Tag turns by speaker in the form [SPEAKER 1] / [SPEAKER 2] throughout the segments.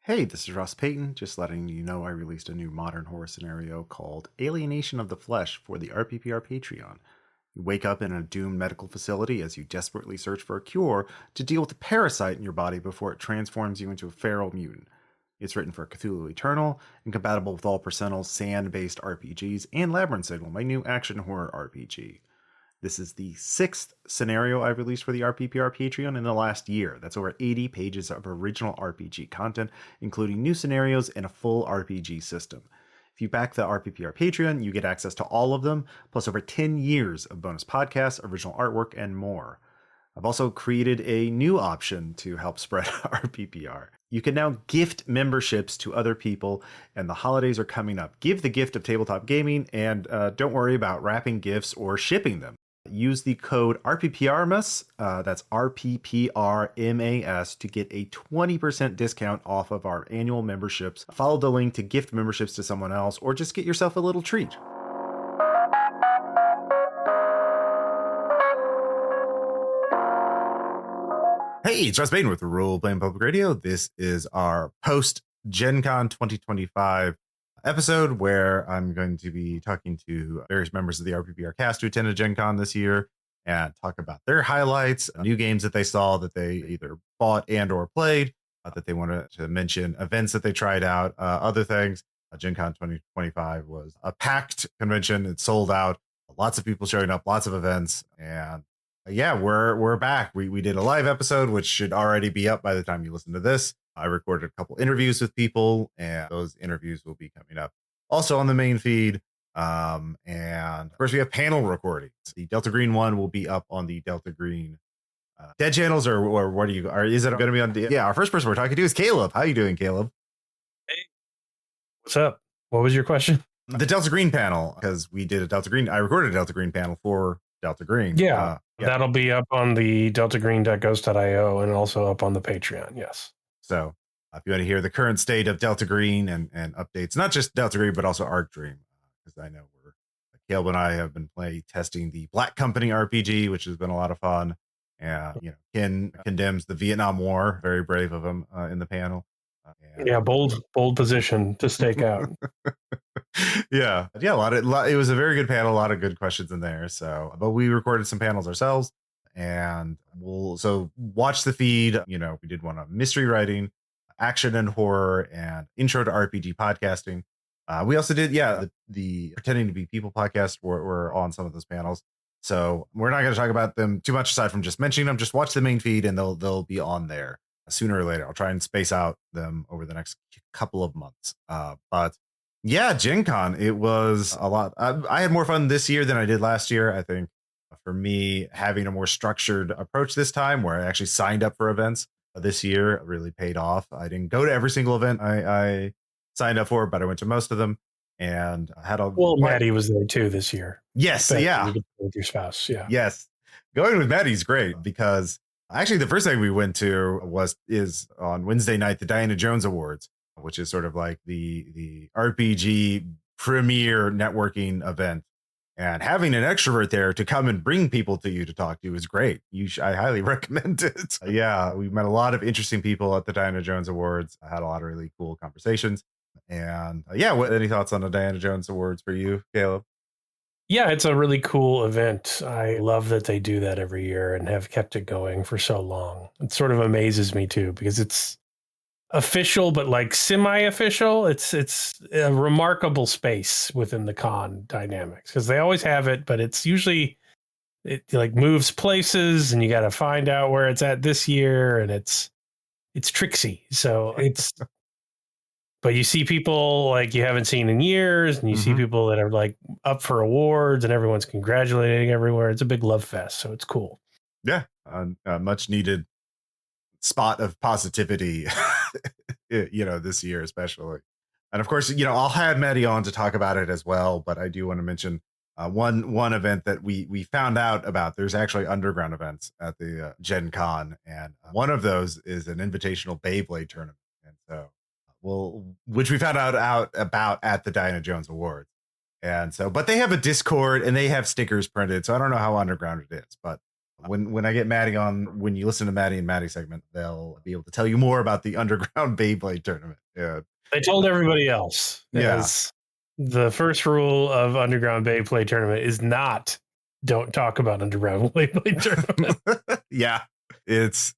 [SPEAKER 1] Hey, this is Ross Payton, just letting you know I released a new modern horror scenario called Alienation of the Flesh for the RPPR Patreon. You wake up in a doomed medical facility as you desperately search for a cure to deal with the parasite in your body before it transforms you into a feral mutant. It's written for Cthulhu Eternal and compatible with all Percentle's sand-based RPGs and Labyrinth Signal, my new action horror RPG. This is the sixth scenario I've released for the RPPR Patreon in the last year. That's over 80 pages of original RPG content, including new scenarios and a full RPG system. If you back the RPPR Patreon, you get access to all of them, plus over 10 years of bonus podcasts, original artwork, and more. I've also created a new option to help spread RPPR. You can now gift memberships to other people, and the holidays are coming up. Give the gift of tabletop gaming, and don't worry about wrapping gifts or shipping them. Use the code RPPRMAS, that's RPPRMAS, to get a 20% discount off of our annual memberships. Follow the link to gift memberships to someone else, or just get yourself a little treat. Hey, it's Ross Payton with Role Playing Public Radio. This is our post Gen Con 2025 episode where I'm going to be talking to various members of the RPPR cast who attended Gen Con this year and talk about their highlights, new games that they saw that they either bought and or played, that they wanted to mention, events that they tried out, other things. Gen Con 2025 was a packed convention. It sold out. Lots of people showing up, lots of events, and yeah, we're back. We did a live episode, which should already be up by the time you listen to this. I recorded a couple interviews with people, and those interviews will be coming up also on the main feed. And of course, we have panel recordings. The Delta Green one will be up on the Delta Green Dead channels, or what do you? Or is it going to be on? Yeah, our first person we're talking to is Caleb. How you doing, Caleb?
[SPEAKER 2] Hey, what's up? What was your question?
[SPEAKER 1] The Delta Green panel, because we did a Delta Green. I recorded a Delta Green panel for Delta Green.
[SPEAKER 2] Yeah, that'll be up on the deltagreen.ghost.io and also up on the Patreon. Yes.
[SPEAKER 1] So if you want to hear the current state of Delta Green and updates, not just Delta Green, but also Arc Dream, because I know Caleb and I have been testing the Black Company RPG, which has been a lot of fun. And, Ken condemns the Vietnam War. Very brave of him in the panel.
[SPEAKER 2] Yeah, bold position to stake out.
[SPEAKER 1] yeah, it was a very good panel, a lot of good questions in there. So, but we recorded some panels ourselves, and we'll watch the feed. We did one on mystery writing, action and horror, and intro to RPG podcasting. We also did the Pretending to Be People podcast were on some of those panels. So we're not going to talk about them too much aside from just mentioning them. Just watch the main feed, and they'll be on there sooner or later. I'll try and space out them over the next couple of months. But yeah, Gen Con, it was a lot. I had more fun this year than I did last year. I think for me, having a more structured approach this time where I actually signed up for events this year really paid off. I didn't go to every single event I signed up for, but I went to most of them, and I had
[SPEAKER 2] Maddie was there too this year.
[SPEAKER 1] Yes. Yeah.
[SPEAKER 2] With your spouse. Yeah.
[SPEAKER 1] Yes. Going with Maddie's great because actually the first thing we went to is on Wednesday night, the Diana Jones Awards, which is sort of like the RPG premier networking event. And having an extrovert there to come and bring people to you to talk to is great. I highly recommend it. Yeah, we met a lot of interesting people at the Diana Jones Awards. I had a lot of really cool conversations. And any thoughts on the Diana Jones Awards for you, Caleb?
[SPEAKER 2] Yeah, it's a really cool event. I love that they do that every year and have kept it going for so long. It sort of amazes me too, because it's official, but like semi-official. It's a remarkable space within the con dynamics because they always have it, but it's usually it like moves places and you got to find out where it's at this year, and it's tricksy. So but you see people like you haven't seen in years, and you see people that are like up for awards, and everyone's congratulating everywhere. It's a big love fest, so it's cool.
[SPEAKER 1] Yeah, a much needed spot of positivity, this year especially. And of course, I'll have Maddie on to talk about it as well. But I do want to mention one event that we found out about. There's actually underground events at the Gen Con, and one of those is an invitational Beyblade tournament. And so which we found out about at the Diana Jones Awards. And so, but they have a Discord and they have stickers printed. So I don't know how underground it is, but When I get Maddie on, when you listen to Maddie and Maddie segment, they'll be able to tell you more about the underground Beyblade tournament. Yeah,
[SPEAKER 2] I told everybody else,
[SPEAKER 1] yeah,
[SPEAKER 2] as the first rule of Underground Beyblade Tournament is not don't talk about Underground Beyblade Tournament.
[SPEAKER 1] yeah. It's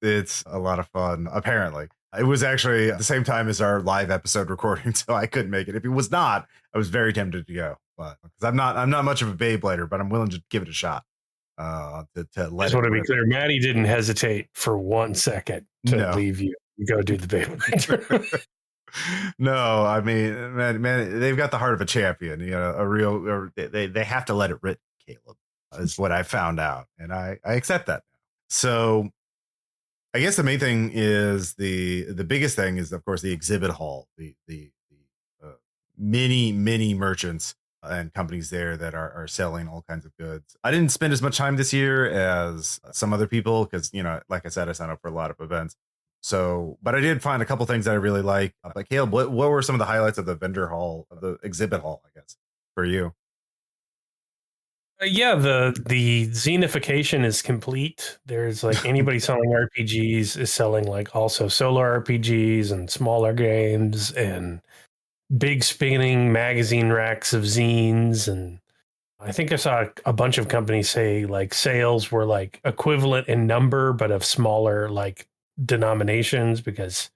[SPEAKER 1] a lot of fun. Apparently, it was actually at the same time as our live episode recording, so I couldn't make it. If it was not, I was very tempted to go, but because I'm not much of a Beyblader, but I'm willing to give it a shot. To
[SPEAKER 2] I
[SPEAKER 1] let
[SPEAKER 2] just
[SPEAKER 1] it
[SPEAKER 2] want to be
[SPEAKER 1] rip.
[SPEAKER 2] clear, Maddie didn't hesitate for 1 second to
[SPEAKER 1] No.
[SPEAKER 2] leave you and go do the Beyblade Tournament.
[SPEAKER 1] No, I mean, man, they've got the heart of a champion. You know, a real. Or they have to let it rip. Caleb is what I found out, and I accept that. So I guess the main thing is the biggest thing is of course the exhibit hall, the many merchants and companies there that are selling all kinds of goods. I didn't spend as much time this year as some other people because like I said, I signed up for a lot of events. So, but I did find a couple things that I really like. But Caleb, what were some of the highlights of the vendor hall, of the exhibit hall, I guess, for you?
[SPEAKER 2] Yeah, the zenification is complete. There's like anybody selling RPGs is selling like also solo RPGs and smaller games and big spinning magazine racks of zines. And I think I saw a bunch of companies say like sales were like equivalent in number but of smaller like denominations because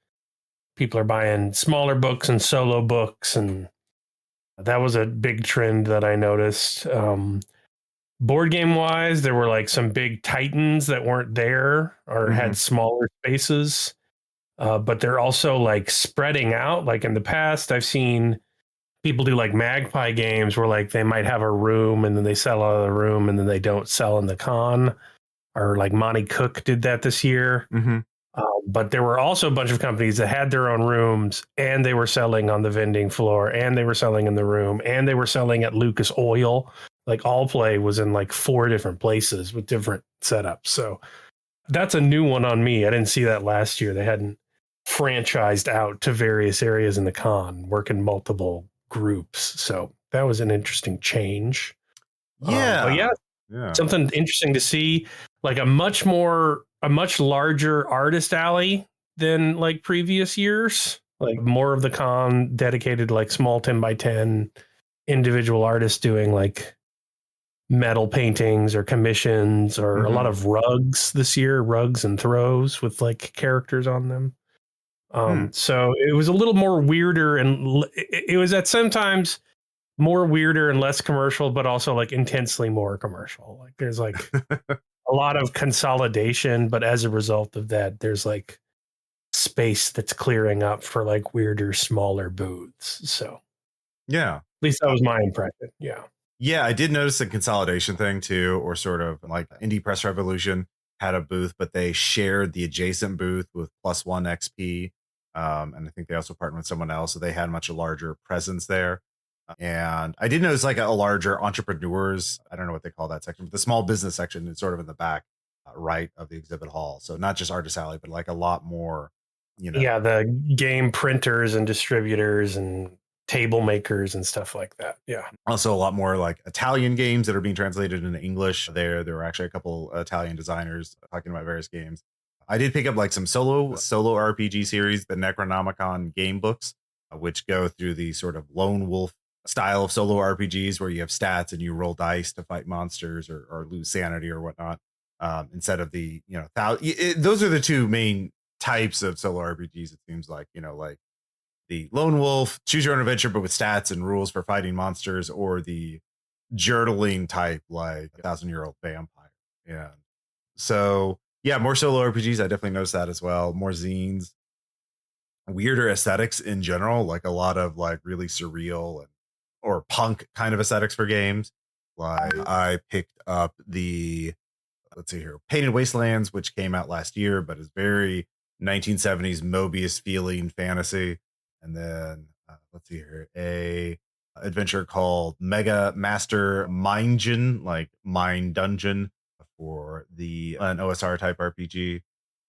[SPEAKER 2] people are buying smaller books and solo books, and that was a big trend that I noticed. Board game wise, there were like some big titans that weren't there or
[SPEAKER 1] Hmm.
[SPEAKER 2] had smaller spaces, but they're also like spreading out. Like in the past, I've seen people do like magpie games where like they might have a room and then they sell out of the room and then they don't sell in the con. Or like Monty Cook did that this year.
[SPEAKER 1] Hmm.
[SPEAKER 2] But there were also a bunch of companies that had their own rooms and they were selling on the vending floor and they were selling in the room and they were selling at Lucas Oil. Like All Play was in like 4 different places with different setups. So that's a new one on me. I didn't see that last year. They hadn't franchised out to various areas in the con, working multiple groups. So that was an interesting change. But
[SPEAKER 1] Yeah,
[SPEAKER 2] yeah,
[SPEAKER 1] yeah.
[SPEAKER 2] something interesting to see, like a much larger artist alley than like previous years, like more of the con dedicated to like small 10 by 10 individual artists doing like metal paintings or commissions, or a lot
[SPEAKER 1] Hmm.
[SPEAKER 2] of rugs this year, rugs and throws with like characters on them.
[SPEAKER 1] Hmm.
[SPEAKER 2] So it was a little more weirder, and it was at sometimes more weirder and less commercial, but also like intensely more commercial. Like there's like a lot of consolidation, but as a result of that, there's like space that's clearing up for like weirder, smaller booths. So at
[SPEAKER 1] Yeah.
[SPEAKER 2] least that was my impression. Yeah.
[SPEAKER 1] Yeah, I did notice the consolidation thing too, or sort of like Indie Press Revolution had a booth, but they shared the adjacent booth with Plus One XP. And I think they also partnered with someone else, so they had much a larger presence there. And I did notice like a larger entrepreneurs, I don't know what they call that section, but the small business section is sort of in the back right of the exhibit hall. So not just Artist Alley, but like a lot more, you know.
[SPEAKER 2] Yeah. The game printers and distributors and table makers and stuff like that. Yeah.
[SPEAKER 1] Also, a lot more like Italian games that are being translated into English. There were actually a couple Italian designers talking about various games. I did pick up like some solo RPG series, the Necronomicon game books, which go through the sort of lone wolf style of solo RPGs where you have stats and you roll dice to fight monsters or lose sanity or whatnot. Instead of the those are the two main types of solo RPGs. It seems like like the lone wolf choose your own adventure but with stats and rules for fighting monsters, or the journaling type like 1,000-year-old vampire. And so yeah, more solo RPGs. I definitely noticed that as well. More zines, weirder aesthetics in general, like a lot of like really surreal and or punk kind of aesthetics for games. Like I picked up the, let's see here, Painted Wastelands, which came out last year, but is very 1970s Mobius feeling fantasy. And then let's see here, a adventure called Mega Master Mindgen, like Mind Dungeon, for the an OSR type RPG.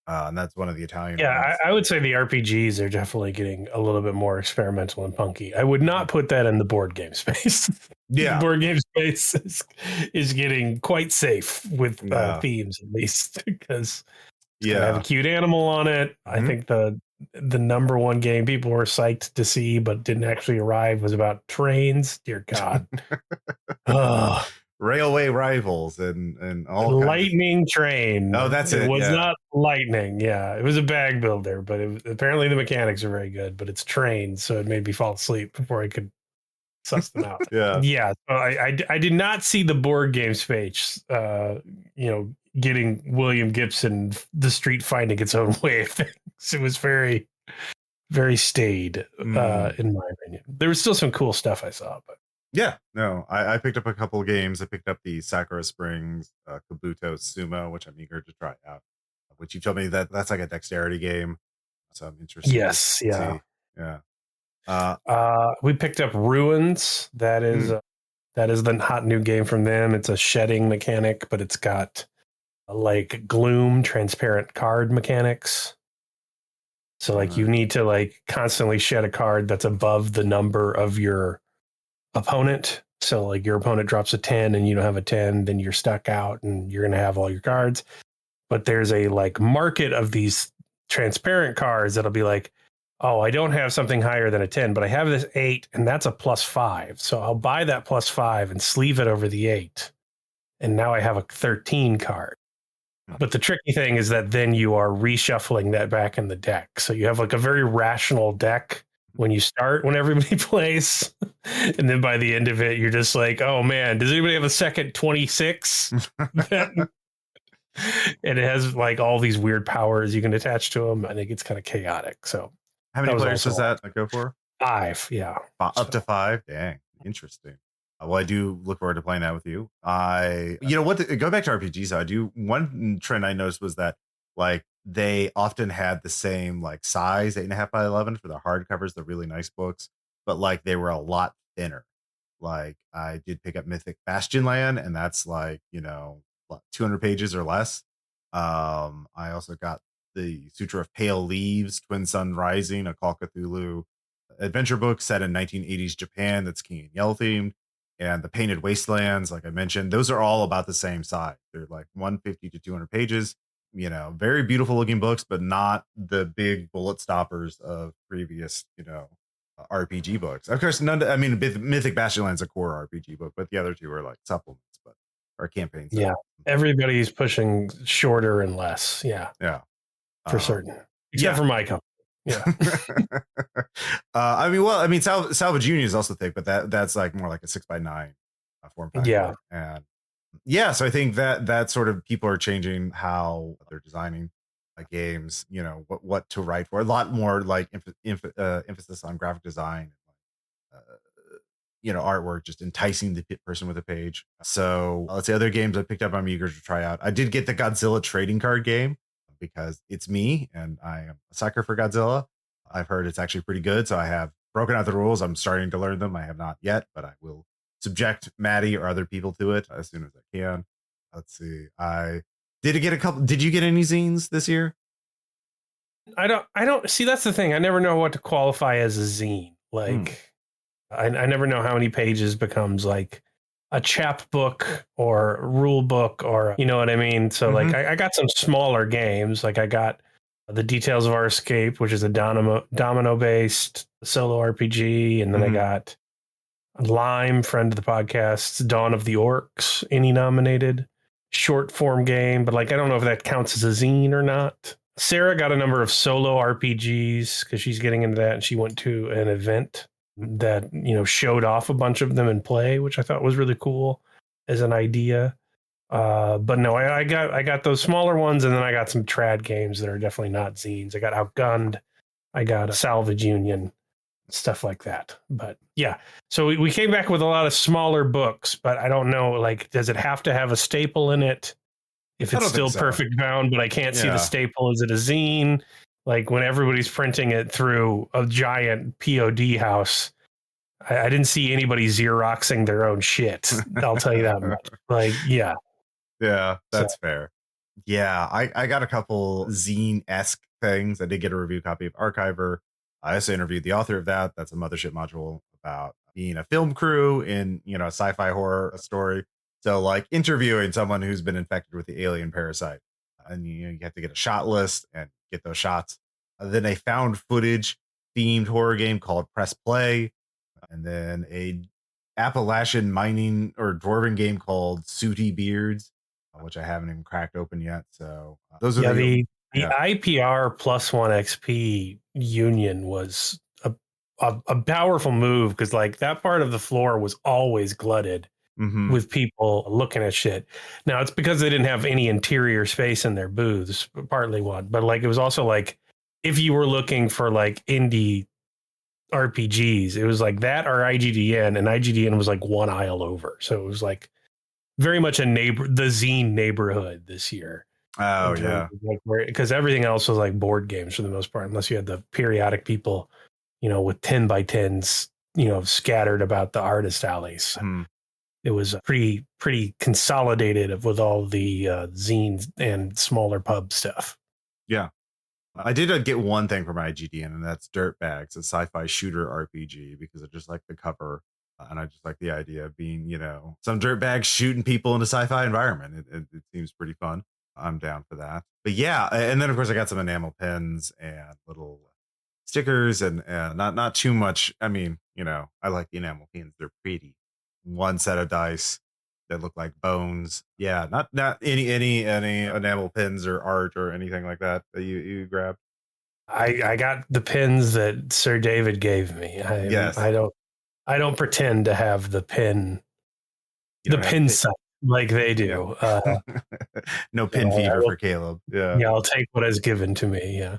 [SPEAKER 1] And that's one of the Italian
[SPEAKER 2] Yeah.
[SPEAKER 1] ones.
[SPEAKER 2] I would say the RPGs are definitely getting a little bit more experimental and punky. I would not put that in the board game space. The
[SPEAKER 1] Yeah.
[SPEAKER 2] board game space is getting quite safe with
[SPEAKER 1] Yeah.
[SPEAKER 2] themes, at least, because it's going to have a
[SPEAKER 1] Yeah.
[SPEAKER 2] cute animal on it. I
[SPEAKER 1] Mhm.
[SPEAKER 2] think the number one game people were psyched to see but didn't actually arrive was about trains. Dear God. Ugh.
[SPEAKER 1] Railway rivals and all kinds of.
[SPEAKER 2] Lightning train.
[SPEAKER 1] Oh, that's
[SPEAKER 2] It
[SPEAKER 1] it.
[SPEAKER 2] was
[SPEAKER 1] Yeah.
[SPEAKER 2] not lightning. Yeah, it was a bag builder, but apparently the mechanics are very good. But it's trains, so it made me fall asleep before I could suss them out.
[SPEAKER 1] Yeah.
[SPEAKER 2] Yeah, so I did not see the board game space. Getting William Gibson, the street finding its own way of things. It was very very staid,
[SPEAKER 1] Mm.
[SPEAKER 2] in my opinion. There was still some cool stuff I saw, but
[SPEAKER 1] Yeah. No, I picked up a couple of games. I picked up the Sakura Springs Kabuto Sumo, which I'm eager to try out. Which you told me that's like a dexterity game, so I'm interested to
[SPEAKER 2] yes, yeah.
[SPEAKER 1] see. Yeah. Uh,
[SPEAKER 2] We picked up Ruins.
[SPEAKER 1] mm,
[SPEAKER 2] That is the hot new game from them. It's a shedding mechanic, but it's got like gloom, transparent card mechanics. So like you need to like constantly shed a card that's above the number of your opponent. So like your opponent drops a 10 and you don't have a 10, then you're stuck out and you're going to have all your cards. But there's a like market of these transparent cards that'll be like, oh, I don't have something higher than a 10, but I have this 8 and that's a +5. So I'll buy that +5 and sleeve it over the 8. And now I have a 13 card. But the tricky thing is that then you are reshuffling that back in the deck. So you have like a very rational deck when you start, when everybody plays. And then by the end of it, you're just like, oh man, does anybody have a second 26? And it has like all these weird powers you can attach to them. I think it's kind of chaotic. So
[SPEAKER 1] how
[SPEAKER 2] that
[SPEAKER 1] many
[SPEAKER 2] was
[SPEAKER 1] players
[SPEAKER 2] also
[SPEAKER 1] does that go for?
[SPEAKER 2] 5. Yeah.
[SPEAKER 1] Up to 5. Dang, interesting. Well, I do look forward to playing that with you. You know what? Go back to RPGs. I do. One trend I noticed was that like they often had the same like size, 8.5 by 11 for the hardcovers, the really nice books, but like they were a lot thinner. Like I did pick up Mythic Bastion Land, and that's like 200 pages or less. I also got the Sutra of Pale Leaves, Twin Sun Rising, a Call Cthulhu adventure book set in 1980s Japan that's King and Yell themed, and the Painted Wastelands, like I mentioned, those are all about the same size. They're like 150 to 200 pages. Very beautiful looking books, but not the big bullet stoppers of previous, RPG books. Of course, none. I mean, Mythic Bastionland's a core RPG book, but the other two are like supplements, but or campaigns.
[SPEAKER 2] Yeah. Everybody's pushing shorter and less. Yeah.
[SPEAKER 1] Yeah.
[SPEAKER 2] For certain. Except for my company. Yeah.
[SPEAKER 1] Salvage Union is also thick, but that's like more like a 6x9 form factor.
[SPEAKER 2] Yeah.
[SPEAKER 1] And yeah, so I think that sort of people are changing how they're designing games, what to write for. A lot more like emphasis on graphic design, artwork, just enticing the person with a page. So let's say other games I picked up I'm eager to try out. I did get the Godzilla trading card game because it's me and I am a sucker for Godzilla. I've heard it's actually pretty good, so I have broken out the rules. I'm starting to learn them. I have not yet, but I will subject Maddie or other people to it as soon as I can. Let's see. I did get a couple. Did you get any zines this year?
[SPEAKER 2] I don't see. That's the thing. I never know what to qualify as a zine. Like, I never know how many pages becomes like a chapbook or rule book, or you know what I mean. So like, I got some smaller games. Like I got The Details of Our Escape, which is a domino based solo RPG, and then I got Lime, friend of the podcast, Dawn of the Orcs, any nominated short form game, but like I don't know if that counts as a zine or not. Sarah got a number of solo RPGs because she's getting into that, and she went to an event that showed off a bunch of them in play, which I thought was really cool as an idea. But no, I got those smaller ones, and then I got some trad games that are definitely not zines. I got Outgunned, I got a Salvage Union, stuff like that. But yeah, so we came back with a lot of smaller books, but I don't know, like, does it have to have a staple in it? If it's still perfect bound, but I can't see the staple, is it a zine? Like when everybody's printing it through a giant POD house, I didn't see anybody Xeroxing their own shit. I'll tell you that much. Like, yeah.
[SPEAKER 1] Yeah, that's fair. Yeah, I got a couple zine-esque things. I did get a review copy of Archiver. I also interviewed the author of that. That's a Mothership module about being a film crew in, a sci-fi horror story. So like interviewing someone who's been infected with the alien parasite, and you have to get a shot list and get those shots. Then a found footage themed horror game called Press Play, and then a Appalachian mining or dwarven game called Sooty Beards, which I haven't even cracked open yet. So those are
[SPEAKER 2] Yeah,
[SPEAKER 1] the
[SPEAKER 2] the
[SPEAKER 1] yeah.
[SPEAKER 2] IPR plus one XP union was a powerful move because like that part of the floor was always glutted
[SPEAKER 1] Mm-hmm.
[SPEAKER 2] with people looking at shit. Now it's because they didn't have any interior space in their booths, partly one, but like it was also like if you were looking for like indie RPGs, it was like that or IGDN, and IGDN was like one aisle over. So it was like very much the zine neighborhood this year
[SPEAKER 1] Oh
[SPEAKER 2] in terms
[SPEAKER 1] yeah.
[SPEAKER 2] of like where, because everything else was like board games for the most part, unless you had the periodic people, with 10 by 10s, scattered about the artist alleys.
[SPEAKER 1] Hmm.
[SPEAKER 2] It was pretty consolidated with all the zines and smaller pub stuff.
[SPEAKER 1] Yeah. I did get one thing from IGDN, and that's Dirtbags, a sci-fi shooter RPG, because I just like the cover, and I just like the idea of being, some dirtbags shooting people in a sci-fi environment. It seems pretty fun. I'm down for that. But yeah, and then of course I got some enamel pins and little stickers, and not too much. I mean, I like the enamel pins; they're pretty. One set of dice that look like bones. Yeah, not any enamel pins or art or anything like that you grab.
[SPEAKER 2] I got the pins that Sir David gave me.
[SPEAKER 1] Yes,
[SPEAKER 2] I don't pretend to have
[SPEAKER 1] you
[SPEAKER 2] the
[SPEAKER 1] don't have
[SPEAKER 2] pin
[SPEAKER 1] pin.
[SPEAKER 2] set like they
[SPEAKER 1] Yeah,
[SPEAKER 2] do.
[SPEAKER 1] no
[SPEAKER 2] So
[SPEAKER 1] pin
[SPEAKER 2] I
[SPEAKER 1] fever
[SPEAKER 2] will,
[SPEAKER 1] for Caleb. Yeah.
[SPEAKER 2] yeah, I'll take what is given to me. Yeah.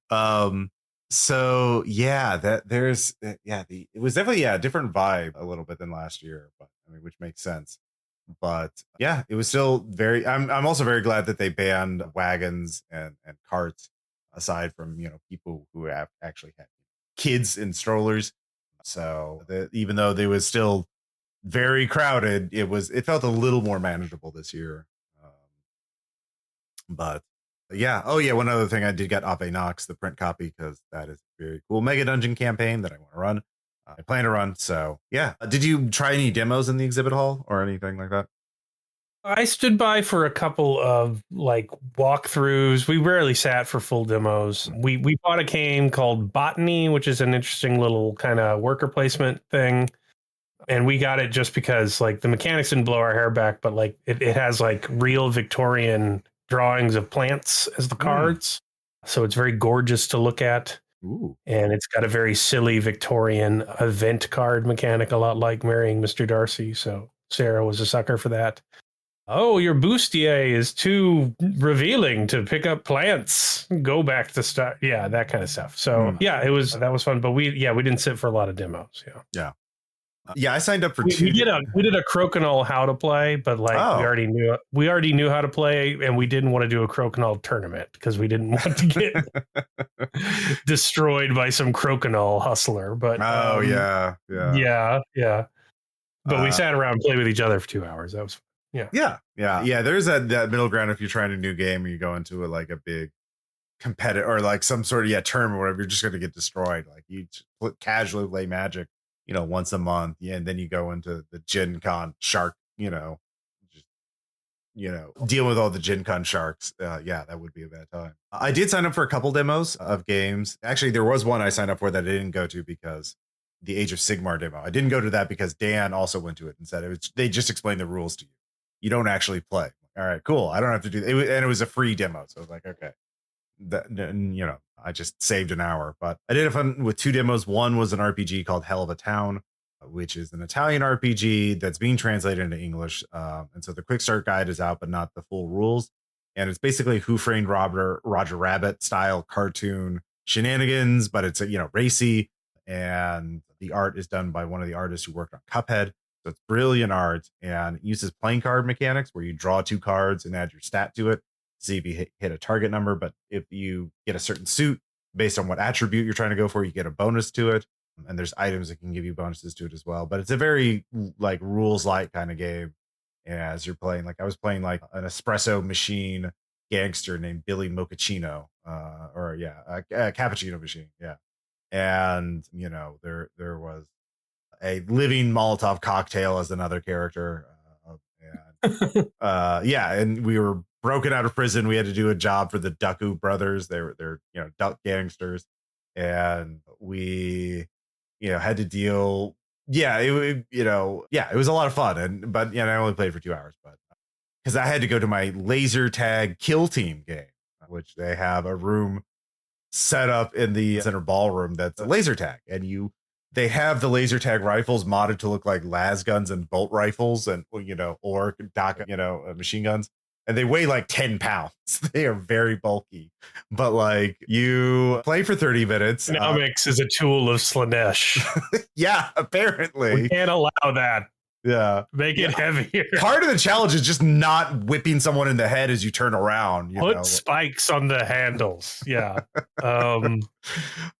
[SPEAKER 1] um. So yeah, that there's yeah it was definitely a different vibe a little bit than last year, but I mean, which makes sense. But yeah, it was still very. I'm also very glad that they banned wagons and carts, aside from people who have actually had kids in strollers. So even though they was still very crowded, it felt a little more manageable this year. Um, but yeah, oh yeah, one other thing, I did get Ave Nox, the print copy, because that is a very cool Mega Dungeon campaign that I want to run. I plan to run. So yeah, did you try any demos in the exhibit hall or anything like that?
[SPEAKER 2] I stood by for a couple of like walkthroughs. We rarely sat for full demos. We bought a game called Botany, which is an interesting little kind of worker placement thing. And we got it just because like the mechanics didn't blow our hair back, but like it has like real Victorian drawings of plants as the
[SPEAKER 1] Hmm.
[SPEAKER 2] cards. So it's very gorgeous to look at.
[SPEAKER 1] Ooh.
[SPEAKER 2] And it's got a very silly Victorian event card mechanic, a lot like Marrying Mr. Darcy. So Sarah was a sucker for that. Oh, your bustier is too revealing to pick up plants. Go back to start. Yeah, that kind of stuff. So
[SPEAKER 1] Hmm.
[SPEAKER 2] yeah, that was fun. But we didn't sit for a lot of demos. Yeah.
[SPEAKER 1] Yeah. Yeah, I signed up for
[SPEAKER 2] We
[SPEAKER 1] two.
[SPEAKER 2] did a crokinole how to play, but like
[SPEAKER 1] Oh.
[SPEAKER 2] we already knew how to play, and we didn't want to do a crokinole tournament because we didn't want to get destroyed by some crokinole hustler. But
[SPEAKER 1] Oh yeah, yeah.
[SPEAKER 2] yeah. But we
[SPEAKER 1] Uh,
[SPEAKER 2] sat around and played with each other for 2 hours. That was fun. Yeah.
[SPEAKER 1] yeah. There's that middle ground if you're trying a new game and you go into like a big competitive or like some sort of term or whatever. You're just going to get destroyed. Like you casually play Magic, once a month, yeah, and then you go into the Gen Con shark, just deal with all the Gen Con sharks. Yeah, that would be a bad time. I did sign up for a couple demos of games. Actually, there was one I signed up for that I didn't go to because the Age of Sigmar demo. I didn't go to that because Dan also went to it and said they just explained the rules to you. You don't actually play. All right, cool. I don't have to do it, and it was a free demo, so I was like, okay. I just saved an hour, but I did have fun with two demos. One was an RPG called Hell of a Town, which is an Italian RPG that's being translated into English. And so the quick start guide is out, but not the full rules. And it's basically Who Framed Roger Rabbit style cartoon shenanigans, but it's racy. And the art is done by one of the artists who worked on Cuphead. So it's brilliant art, and it uses playing card mechanics where you draw two cards and add your stat to it. See if you hit a target number, but if you get a certain suit based on what attribute you're trying to go for, you get a bonus to it. And there's items that can give you bonuses to it as well. But it's a very like rules light kind of game. As you're playing, like I was playing like an espresso machine gangster named Billy Mochaccino, a cappuccino machine. Yeah. And, there was a living Molotov cocktail as another character. Yeah, and we were broken out of prison. We had to do a job for the Ducku brothers. They're duck gangsters, and we had to deal. Yeah, it was a lot of fun, but I only played for 2 hours, but because I had to go to my laser tag kill team game, which they have a room set up in the center ballroom that's a laser tag, and they have the laser tag rifles modded to look like las guns and bolt rifles, and or doc machine guns, and they weigh like 10 pounds. They are very bulky, but like you play for 30 minutes.
[SPEAKER 2] Economics is a tool of Slanesh.
[SPEAKER 1] Yeah, apparently
[SPEAKER 2] we can't allow that.
[SPEAKER 1] Yeah,
[SPEAKER 2] make it heavier.
[SPEAKER 1] Part of the challenge is just not whipping someone in the head as you turn around.
[SPEAKER 2] Put spikes on the handles. Yeah.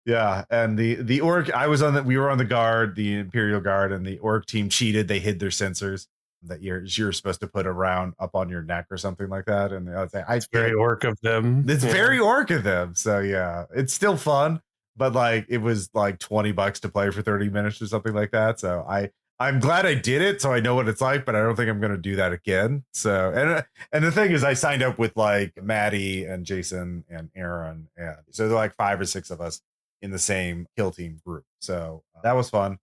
[SPEAKER 1] Yeah, and the orc, we were on the guard, the Imperial Guard, and the orc team cheated. They hid their sensors that you're supposed to put around up on your neck or something like that. And I was like,
[SPEAKER 2] it's very orc of them.
[SPEAKER 1] It's very orc of them. So yeah, it's still fun, but like it was like $20 to play for 30 minutes or something like that. So I'm glad I did it, so I know what it's like, but I don't think I'm going to do that again. So, and the thing is, I signed up with like Maddie and Jason and Aaron, and so they're like 5 or 6 of us in the same kill team group. So that was fun.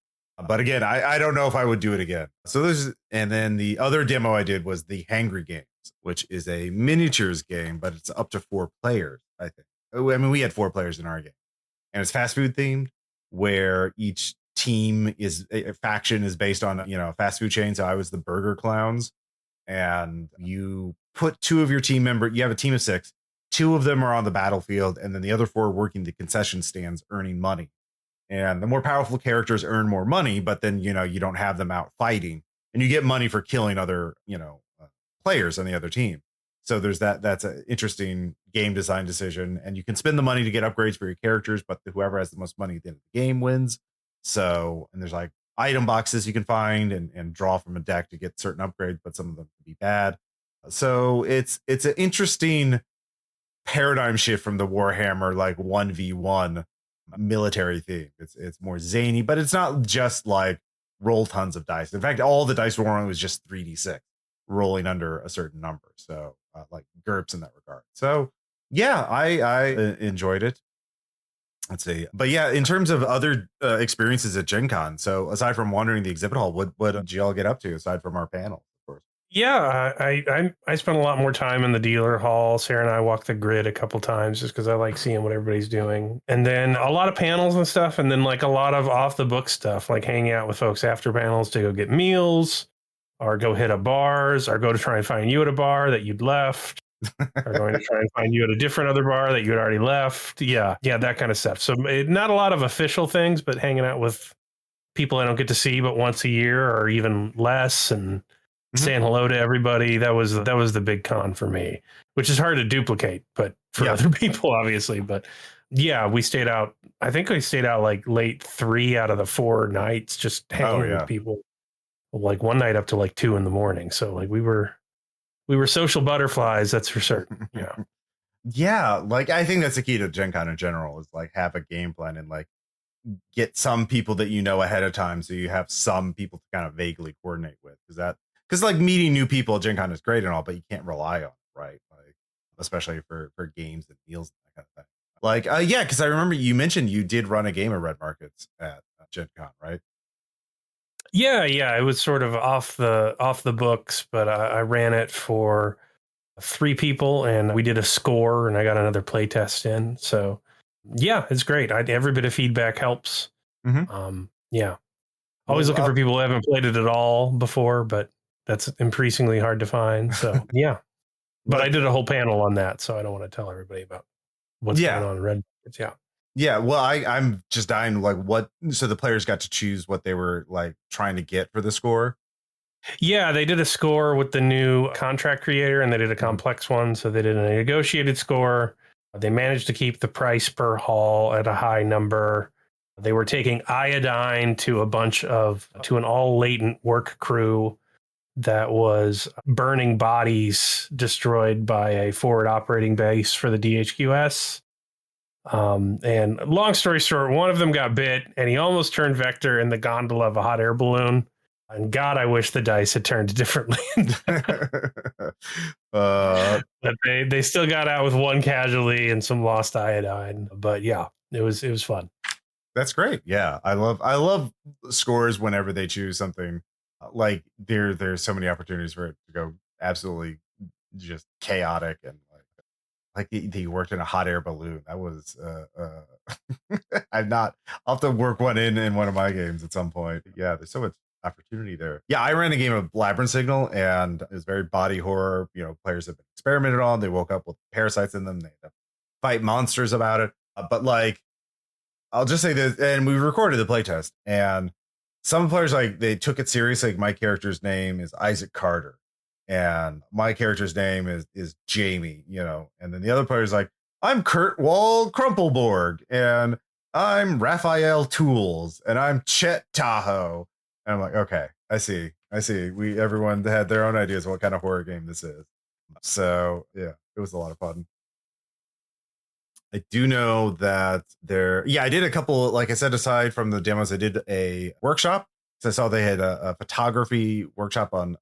[SPEAKER 1] But again, I don't know if I would do it again. So and then the other demo I did was the Hangry Games, which is a miniatures game, but it's up to 4 players, I think. I mean, we had 4 players in our game, and it's fast food themed, where each team is a faction is based on a fast food chain. So I was the Burger Clowns, and you put 2 of your team member. You have a team of 6. 2 of them are on the battlefield, and then the other 4 are working the concession stands, earning money. And the more powerful characters earn more money, but then you don't have them out fighting, and you get money for killing other players on the other team. So there's that's an interesting game design decision, and you can spend the money to get upgrades for your characters, but whoever has the most money at the end of the game wins. So, and there's like item boxes you can find and draw from a deck to get certain upgrades, but some of them can be bad. So it's an interesting paradigm shift from the Warhammer like 1v1 military theme. It's more zany, but it's not just like roll tons of dice. In fact, all the dice were rolling was just 3d6 rolling under a certain number. So like GURPS in that regard. So yeah, I enjoyed it. Let's see. But yeah, in terms of other experiences at Gen Con, so aside from wandering the exhibit hall, what did you all get up to aside from our panel, of course?
[SPEAKER 2] Yeah, I spent a lot more time in the dealer hall. Sarah and I walked the grid a couple times just because I like seeing what everybody's doing. And then a lot of panels and stuff, and then like a lot of off the book stuff, like hanging out with folks after panels to go get meals or go hit up bars or go to try and find you at a bar that you'd left. Are going to try and find you at a different other bar that you had already left. Yeah, that kind of stuff. So not a lot of official things, but hanging out with people I don't get to see but once a year or even less, and saying hello to everybody. That was the big con for me, which is hard to duplicate, but for other people, obviously. But yeah, we stayed out. I think we stayed out like late 3 out of the 4 nights, just hanging with people. Like one night up to like 2 a.m. So like we were social butterflies, that's for certain. Yeah.
[SPEAKER 1] Yeah, like I think that's the key to Gen Con in general, is like have a game plan and like get some people that ahead of time, so you have some people to kind of vaguely coordinate with. Because like meeting new people at Gen Con is great and all, but you can't rely on it, right? Like especially for games and meals and that kind of thing. Like yeah, because I remember you mentioned you did run a game of Red Markets at Gen Con, right?
[SPEAKER 2] Yeah, it was sort of off the books, but I ran it for 3 people, and we did a score, and I got another play test in. So yeah, it's great. Every bit of feedback helps. Yeah, always looking for people who haven't played it at all before, but that's increasingly hard to find. So yeah, but I did a whole panel on that, so I don't want to tell everybody about what's going on in Red Markets.
[SPEAKER 1] Yeah, well, I'm just dying. Like, so the players got to choose what they were like trying to get for the score.
[SPEAKER 2] Yeah, they did a score with the new contract creator, and they did a complex one. So they did a negotiated score. They managed to keep the price per haul at a high number. They were taking iodine to an all latent work crew that was burning bodies destroyed by a forward operating base for the DHQS. And long story short, one of them got bit and he almost turned Vector in the gondola of a hot air balloon. And God, I wish the dice had turned differently.
[SPEAKER 1] uh,
[SPEAKER 2] But they still got out with one casualty and some lost iodine. But yeah, it was fun.
[SPEAKER 1] that's great. Yeah, I love scores whenever they choose something like there's so many opportunities for it to go absolutely just chaotic and like he worked in a hot air balloon. That was I'm not. I'll have to work one in one of my games at some point. Yeah, there's so much opportunity there. Yeah, I ran a game of Labyrinth Signal, and it was very body horror. You know, players have been experimented on. They woke up with parasites in them. They had to fight monsters about it. But like, I'll just say this, and we recorded the playtest, and some players like they took it seriously. Like my character's name is Isaac Carter, and my character's name is Jamie. You know, and then the other player's like, I'm Kurt Wall Crumpleborg, and I'm Raphael Tools, and I'm Chet Tahoe. And I'm like, okay, I see. Everyone had their own ideas of what kind of horror game this is. So yeah, it was a lot of fun. I do know that yeah, I did a couple, like I said, aside from the demos, I did a workshop. So I saw they had a photography workshop on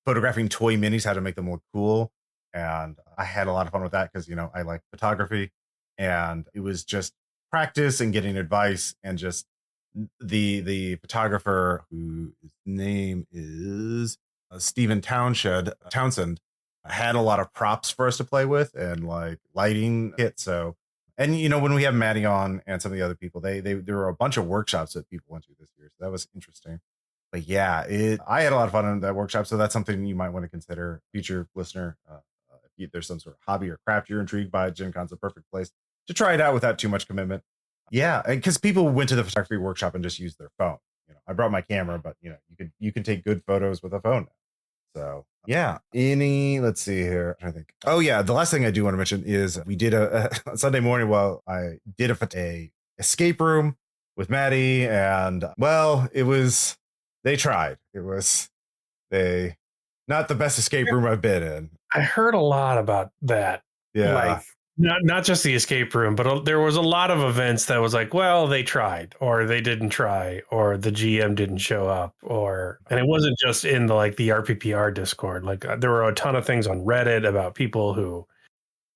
[SPEAKER 1] photographing toy minis, how to make them look cool. And I had a lot of fun with that because, you know, I like photography and it was just practice and getting advice and just the photographer whose name is Stephen Townsend had a lot of props for us to play with and like lighting kit. So, and you know, when we have Maddie on and some of the other people, they there were a bunch of workshops that people went to this year. So that was interesting. But yeah, I had a lot of fun in that workshop. So that's something you might want to consider, future listener. If there's some sort of hobby or craft you're intrigued by, Gen Con's a perfect place to try it out without too much commitment. Yeah, because people went to the photography workshop and just used their phone. You know, I brought my camera, but you know, you can take good photos with a phone. So yeah, let's see here. I think. Oh yeah, the last thing I do want to mention is we did a Sunday morning. Well, I did a escape room with Maddie, and well, it was they tried. It was they not the best escape room I've been in.
[SPEAKER 2] I heard a lot about that.
[SPEAKER 1] Yeah,
[SPEAKER 2] Like not just the escape room, but there was a lot of events that was like, well, they tried or they didn't try or the GM didn't show up and it wasn't just in the RPPR Discord. Like there were a ton of things on Reddit about people who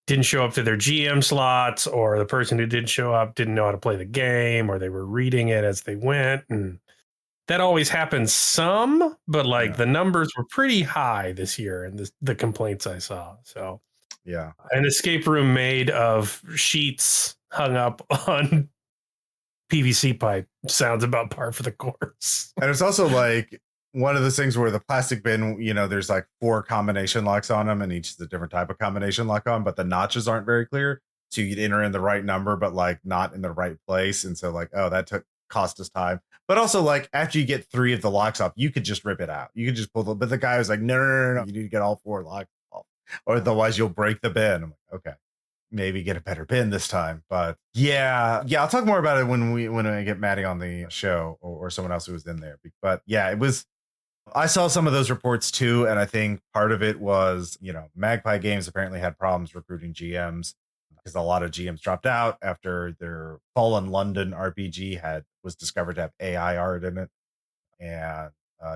[SPEAKER 2] didn't show up to their GM slots or the person who did show up didn't know how to play the game or they were reading it as they went and that always happens some, but like the numbers were pretty high this year and the complaints I saw. So
[SPEAKER 1] yeah,
[SPEAKER 2] an escape room made of sheets hung up on PVC pipe sounds about par for the course.
[SPEAKER 1] and it's also like one of those things where the plastic bin, you know, there's like 4 combination locks on them, and each is a different type of combination lock on, but the notches aren't very clear. So you'd enter in the right number, but like not in the right place, and so like, oh, that cost us time. But also, like after you get 3 of the locks off, you could just rip it out. You could just pull the. But the guy was like, no, you need to get all 4 locks off, or otherwise you'll break the bin. I'm like, okay, maybe get a better bin this time. But yeah, I'll talk more about it when I get Maddie on the show or someone else who was in there. But yeah, it was. I saw some of those reports too, and I think part of it was, you know, Magpie Games apparently had problems recruiting GMs because a lot of GMs dropped out after their Fallen London RPG was discovered to have AI art in it, and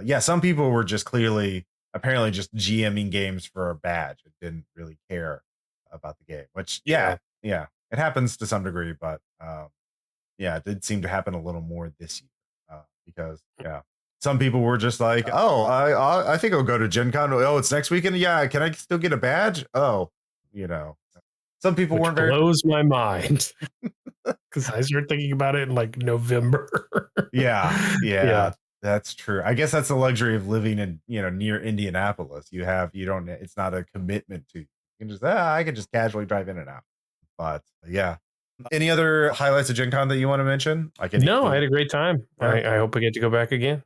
[SPEAKER 1] yeah, some people were just apparently just GMing games for a badge and didn't really care about the game. Which yeah, it happens to some degree, but yeah, it did seem to happen a little more this year because yeah, some people were just like, oh, I think I'll go to Gen Con. Oh, it's next weekend. Yeah, can I still get a badge? Oh, you know, some people
[SPEAKER 2] Which
[SPEAKER 1] weren't very.
[SPEAKER 2] blows my mind because I started thinking about it in like November.
[SPEAKER 1] Yeah,
[SPEAKER 2] Yeah.
[SPEAKER 1] that's true. I guess that's the luxury of living in, you know, near Indianapolis. You don't. It's not a commitment to. You can just I can just casually drive in and out. But yeah, any other highlights of Gen Con that you want to mention? Like any
[SPEAKER 2] No, I
[SPEAKER 1] cool.
[SPEAKER 2] had a great time.
[SPEAKER 1] Yeah.
[SPEAKER 2] I hope I get to go back again.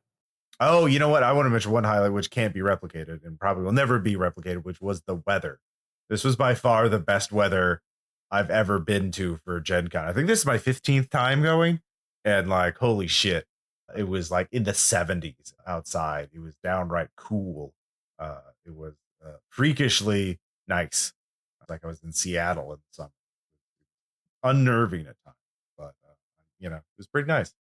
[SPEAKER 1] Oh, you know what? I want to mention one highlight which can't be replicated and probably will never be replicated, which was the weather. This was by far the best weather I've ever been to for Gen Con. I think this is my 15th time going, and like, holy shit, it was like in the 70s outside. It was downright cool. It was freakishly nice. Like I was in Seattle in the summer. unnerving at times, but it was pretty nice.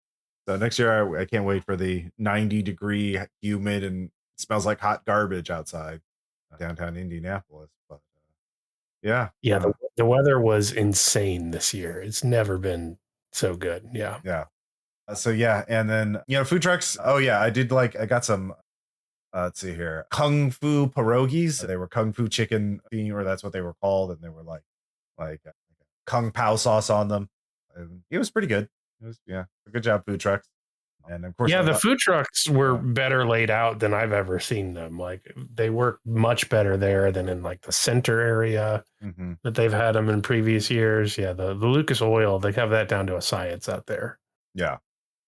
[SPEAKER 1] So next year, I can't wait for the 90-degree, humid, and smells like hot garbage outside downtown Indianapolis. But yeah,
[SPEAKER 2] Yeah, the weather was insane this year. It's never been so good. Yeah.
[SPEAKER 1] yeah. So yeah, and then food trucks. Oh yeah, I got some. Let's see here, kung fu pierogies. They were kung fu chicken, or that's what they were called, and they were like kung pao sauce on them. And it was pretty good. It was good job, food trucks. And of course,
[SPEAKER 2] Yeah, the food trucks were better laid out than I've ever seen them. Like they work much better there than in like the center area that they've had them in previous years. Yeah, the Lucas Oil, they have that down to a science out there.
[SPEAKER 1] Yeah,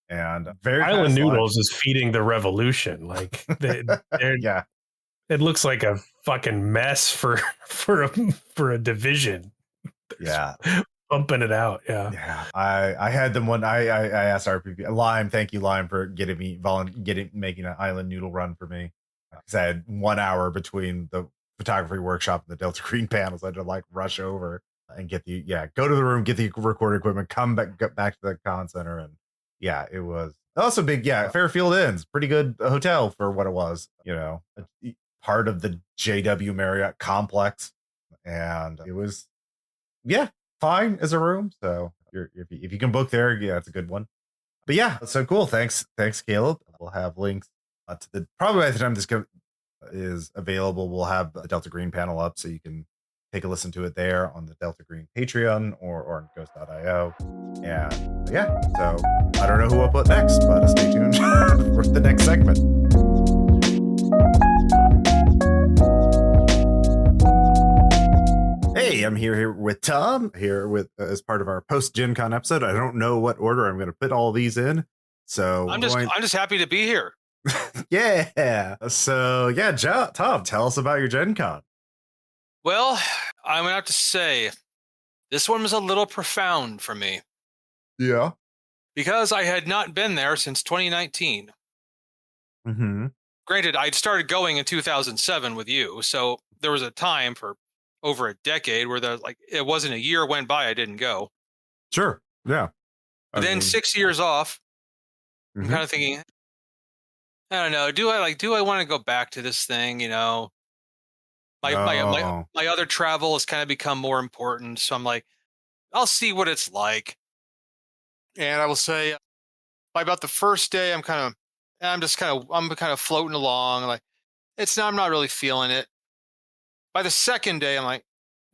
[SPEAKER 1] and very
[SPEAKER 2] Island
[SPEAKER 1] fast
[SPEAKER 2] Noodles
[SPEAKER 1] lunch.
[SPEAKER 2] is feeding the revolution. Like
[SPEAKER 1] Yeah,
[SPEAKER 2] it looks like a fucking mess for a division.
[SPEAKER 1] yeah,
[SPEAKER 2] Pumping it out. Yeah.
[SPEAKER 1] yeah. I had them one. I asked RPP Lime. Thank you, Lime, for making an island noodle run for me, because I had 1 hour between the photography workshop and the Delta Green panels. I had to like rush over and go to the room, get the recorder equipment, get back to the con center, and it was also big. Yeah, Fairfield Inn's pretty good hotel for what it was. Part of the JW Marriott complex, and it was fine as a room. So if you can book there, it's a good one. But yeah, so cool. Thanks, Caleb. We'll have links to the probably by the time this is available, we'll have the Delta Green panel up, so you can take a listen to it there on the Delta Green Patreon or on Ghost.io. And so I don't know who I'll put next, but stay tuned for the next segment. Hey, I'm here with Tom, here with as part of our post Gen Con episode. I don't know what order I'm going to put all these in, so
[SPEAKER 3] I'm just happy to be here.
[SPEAKER 1] Yeah. So Tom, tell us about your Gen Con.
[SPEAKER 3] Well, I'm gonna have to say, this one was a little profound for me.
[SPEAKER 1] Yeah.
[SPEAKER 3] Because I had not been there since 2019.
[SPEAKER 1] Mm-hmm.
[SPEAKER 3] Granted, I'd started going in 2007 with you, so there was a time for over a decade where it wasn't a year went by I didn't go.
[SPEAKER 1] Sure. Yeah.
[SPEAKER 3] But then 6 years off, I'm kind of thinking, I don't know, do I want to go back to this thing? My other travel has kind of become more important, so I'm like, I'll see what it's like. And I will say, by about the first day, I'm kind of floating along. Like, I'm not really feeling it. By the second day, I'm like,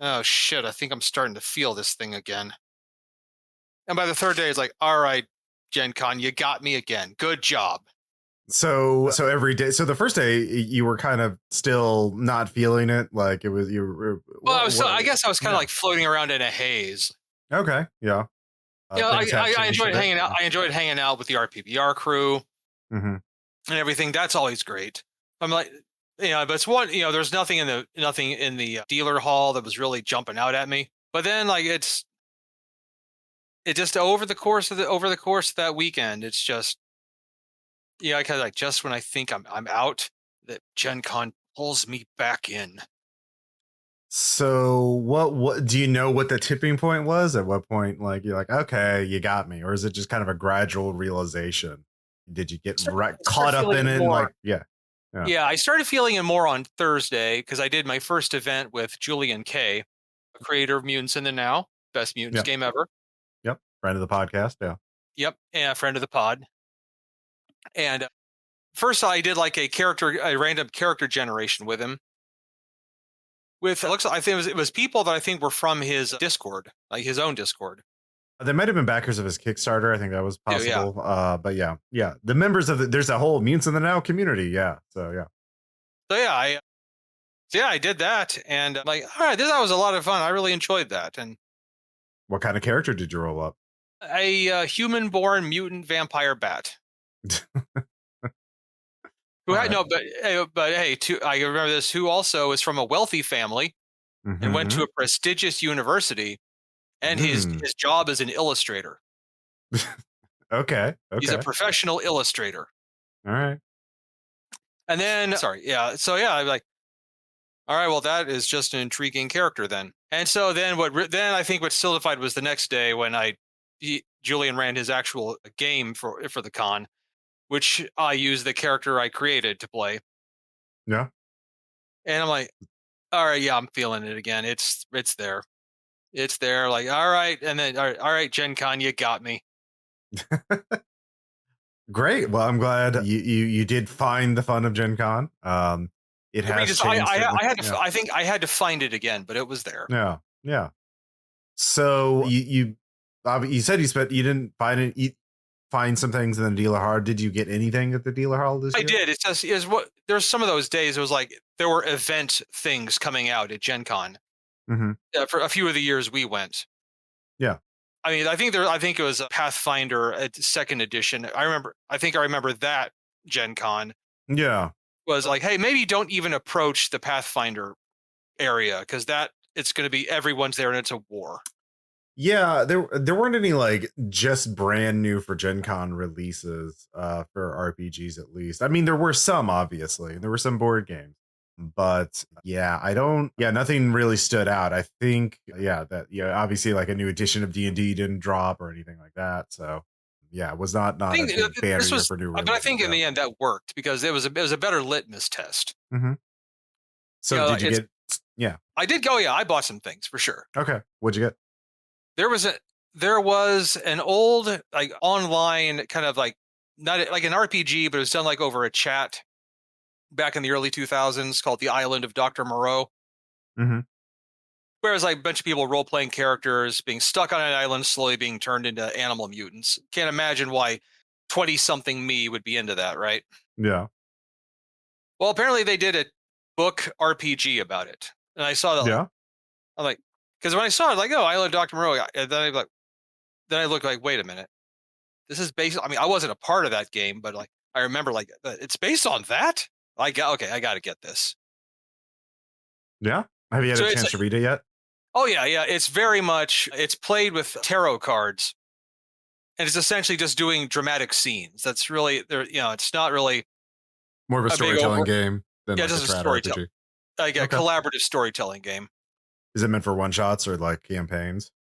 [SPEAKER 3] oh shit, I think I'm starting to feel this thing again. And by the third day, it's like, all right, Gen Con, you got me again. Good job.
[SPEAKER 1] So every day. So the first day you were kind of still not feeling it, like it was you were.
[SPEAKER 3] Well, I guess I was kind of like floating around in a haze.
[SPEAKER 1] Okay. Yeah.
[SPEAKER 3] I enjoyed hanging out. I enjoyed hanging out with the RPPR crew and everything. That's always great. I'm like, but it's one. There's nothing in the dealer hall that was really jumping out at me. But then, it just over the course of that weekend, it's just, I kind of just when I think I'm out, that Gen Con pulls me back in.
[SPEAKER 1] So what do you know what the tipping point was? At what point, you're like, okay, you got me, or is it just kind of a gradual realization? Did you get caught up in it?
[SPEAKER 3] Yeah, I started feeling it more on Thursday because I did my first event with Julian K, creator of Mutants in the Now, best Mutants game ever.
[SPEAKER 1] Yep, friend of the podcast. Yeah.
[SPEAKER 3] Yep, and friend of the pod. And first, I did a random character generation with him. I think it was people that I think were from his Discord, like his own Discord.
[SPEAKER 1] They might have been backers of his Kickstarter. I think that was possible. But yeah, the members of there's a whole Mutants in the Now community. Yeah. So
[SPEAKER 3] I did that, and I'm like, all right, that was a lot of fun. I really enjoyed that. And
[SPEAKER 1] what kind of character did you roll up?
[SPEAKER 3] A human-born mutant vampire bat. Who had no, but hey, I remember this. Who also is from a wealthy family and went to a prestigious university, and his job is an illustrator.
[SPEAKER 1] Okay.
[SPEAKER 3] He's a professional illustrator.
[SPEAKER 1] All right.
[SPEAKER 3] And then, I'm like, All right, well, that is just an intriguing character then. And so then then I think what solidified was the next day when Julian ran his actual game for the con, which I used the character I created to play.
[SPEAKER 1] Yeah.
[SPEAKER 3] And I'm like, all right, yeah, I'm feeling it again. It's there. It's there. Like, all right, and then all right, Gen Con, you got me.
[SPEAKER 1] Great. Well, I'm glad you did find the fun of Gen Con. It has changed.
[SPEAKER 3] I think I had to find it again, but it was there.
[SPEAKER 1] Yeah. Yeah. So you said you didn't find some things in the dealer hall. Did you get anything at the dealer hall this year?
[SPEAKER 3] I did. It's just what there's some of those days. It was like there were event things coming out at Gen Con for a few of the years we went.
[SPEAKER 1] Yeah.
[SPEAKER 3] I mean, I think it was a Pathfinder at second edition. I remember that Gen Con.
[SPEAKER 1] Yeah.
[SPEAKER 3] Was like, hey, maybe don't even approach the Pathfinder area because it's going to be everyone's there and it's a war.
[SPEAKER 1] Yeah, there weren't any like just brand new for Gen Con releases for RPGs at least. I mean, there were some obviously. There were some board games. But nothing really stood out. I think obviously like a new edition of D&D didn't drop or anything like that. So yeah, it was not a big banner year for new releases.
[SPEAKER 3] But I think in the end that worked because it was a better litmus test.
[SPEAKER 1] Mm-hmm. So did you get? Yeah,
[SPEAKER 3] I did go. Yeah, I bought some things for sure.
[SPEAKER 1] Okay, what'd you get?
[SPEAKER 3] There was an old like online kind of like not like an RPG, but it was done like over a chat back in the early 2000s called The Island of Dr. Moreau.
[SPEAKER 1] Mm-hmm.
[SPEAKER 3] Where it was like a bunch of people role-playing characters being stuck on an island, slowly being turned into animal mutants. Can't imagine why 20-something me would be into that, right?
[SPEAKER 1] Yeah.
[SPEAKER 3] Well, apparently they did a book RPG about it. And I saw that.
[SPEAKER 1] Yeah.
[SPEAKER 3] I'm like, because when I saw it, like, oh, Island of Dr. Moreau, and then I looked like, wait a minute. This is based, I mean, I wasn't a part of that game, but like, I remember like, it's based on that? I got to get this.
[SPEAKER 1] Yeah. Have you had a chance to read it yet?
[SPEAKER 3] Oh yeah. It's very much, it's played with tarot cards. And it's essentially just doing dramatic scenes. That's really, it's not really
[SPEAKER 1] more of a storytelling game than
[SPEAKER 3] just a storytelling, like a collaborative storytelling game.
[SPEAKER 1] Is it meant for one shots or like campaigns?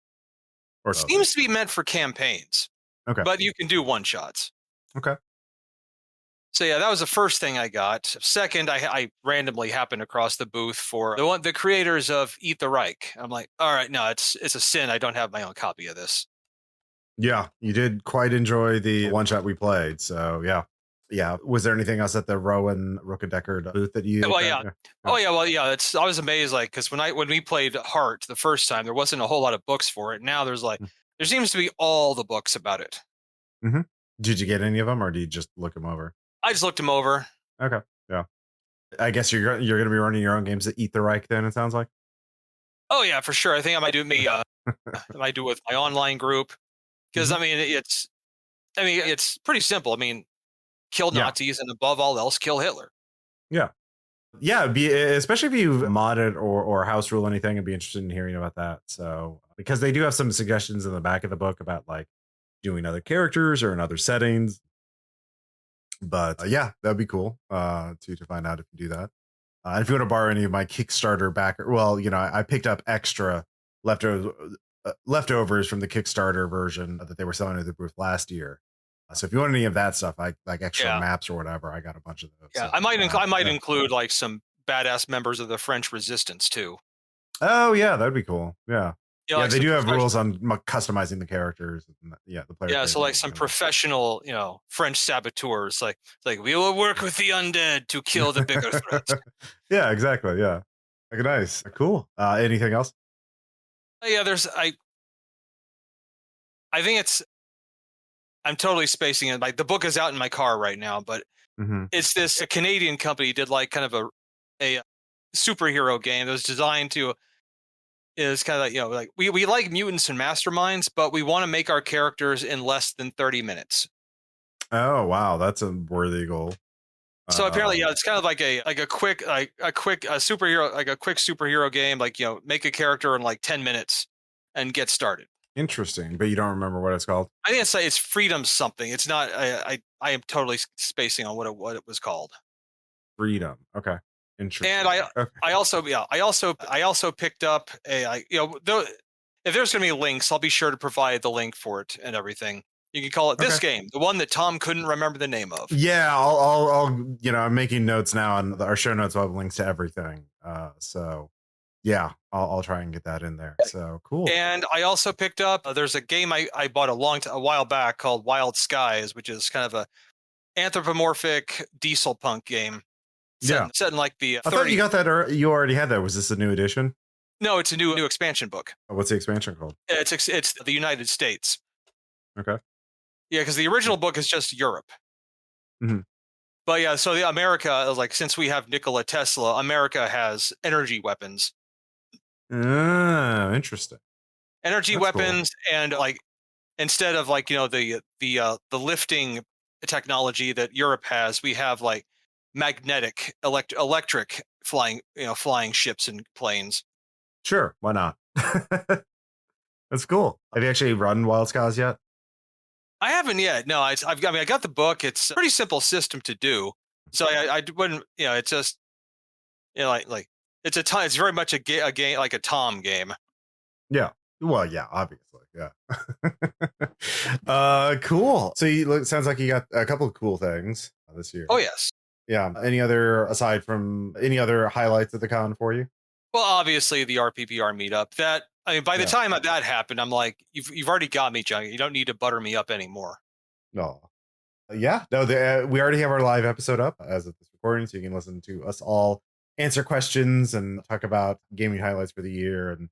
[SPEAKER 3] Or seems to be meant for campaigns.
[SPEAKER 1] Okay.
[SPEAKER 3] But you can do one shots.
[SPEAKER 1] Okay.
[SPEAKER 3] So yeah, that was the first thing I got. Second, I randomly happened across the booth for the creators of Eat the Reich. I'm like, all right, no, it's a sin. I don't have my own copy of this.
[SPEAKER 1] Yeah, you did quite enjoy the one shot we played. So yeah. Was there anything else at the Rowan Deckard booth that you?
[SPEAKER 3] Well, yeah. Oh yeah. Well, yeah. I was amazed, like, because when we played Heart the first time, there wasn't a whole lot of books for it. Now there seems to be all the books about it.
[SPEAKER 1] Mm-hmm. Did you get any of them, or did you just look them over?
[SPEAKER 3] I just looked them over.
[SPEAKER 1] Okay. Yeah. I guess you're going to be running your own games that Eat the Reich. Then it sounds like.
[SPEAKER 3] Oh yeah, for sure. I think I might do I might do it with my online group because
[SPEAKER 1] mm-hmm.
[SPEAKER 3] it's pretty simple. I mean, kill Nazis and above all else, kill Hitler.
[SPEAKER 1] Yeah. Yeah, especially if you've modded or house rule anything, I'd be interested in hearing about that. So because they do have some suggestions in the back of the book about like doing other characters or in other settings. But yeah, that'd be cool to find out if you do that. And if you want to borrow any of my Kickstarter backer, well, I picked up extra leftovers from the Kickstarter version that they were selling at the booth last year. So if you want any of that stuff, like extra maps or whatever, I got a bunch of those.
[SPEAKER 3] Yeah,
[SPEAKER 1] so,
[SPEAKER 3] I might include like some badass members of the French Resistance too.
[SPEAKER 1] Oh yeah, that'd be cool. Yeah.
[SPEAKER 3] Like
[SPEAKER 1] they do have rules on customizing the characters. The player.
[SPEAKER 3] Yeah, so like some professional, French saboteurs, like we will work with the undead to kill the bigger threats.
[SPEAKER 1] Yeah, exactly. Yeah, like nice, cool. Anything else?
[SPEAKER 3] Yeah, I think I'm totally spacing it. Like the book is out in my car right now, but it's a Canadian company did like kind of a superhero game that was designed to. Is kind of like, we like mutants and masterminds, but we want to make our characters in less than 30 minutes.
[SPEAKER 1] Oh wow, that's a worthy goal.
[SPEAKER 3] So apparently, it's kind of like a quick superhero game. Like make a character in like 10 minutes and get started.
[SPEAKER 1] Interesting, but you don't remember what it's called?
[SPEAKER 3] I think it's Freedom something. It's not. I am totally spacing on what it was called.
[SPEAKER 1] Freedom. Okay. Interesting.
[SPEAKER 3] And I also picked up if there's going to be links, I'll be sure to provide the link for it and everything. You can call it this game, the one that Tom couldn't remember the name of.
[SPEAKER 1] Yeah, I'll I'm making notes now, and our show notes will have links to everything. So yeah, I'll try and get that in there. So cool.
[SPEAKER 3] And I also picked up there's a game I bought a while back called Wild Skies, which is kind of a anthropomorphic diesel punk game. Set in like the 30s.
[SPEAKER 1] I thought you got that, you already had that. Was this a new edition?
[SPEAKER 3] No, it's a new expansion book.
[SPEAKER 1] What's the expansion called?
[SPEAKER 3] It's the United States.
[SPEAKER 1] Okay.
[SPEAKER 3] Yeah, because the original book is just Europe.
[SPEAKER 1] Mm-hmm.
[SPEAKER 3] But yeah, so the America, like, since we have Nikola Tesla, America has energy weapons.
[SPEAKER 1] Interesting.
[SPEAKER 3] Energy weapons, cool. And like instead of like the lifting technology that Europe has, we have like magnetic electric flying ships and planes.
[SPEAKER 1] Sure, why not? That's cool. Have you actually run Wild Skies yet?
[SPEAKER 3] I haven't yet. No, I got the book. It's a pretty simple system to do. So I wouldn't. It's just like it's very much a game, like a Tom game.
[SPEAKER 1] Yeah. Well, yeah, obviously, yeah. Cool. So sounds like you got a couple of cool things this year.
[SPEAKER 3] Oh yes.
[SPEAKER 1] Yeah. Aside from any other highlights of the con for you?
[SPEAKER 3] Well, obviously the RPPR meetup. By the time that happened, I'm like, you've already got me, John. You don't need to butter me up anymore.
[SPEAKER 1] No. Yeah. No. We already have our live episode up as of this recording, so you can listen to us all answer questions and talk about gaming highlights for the year and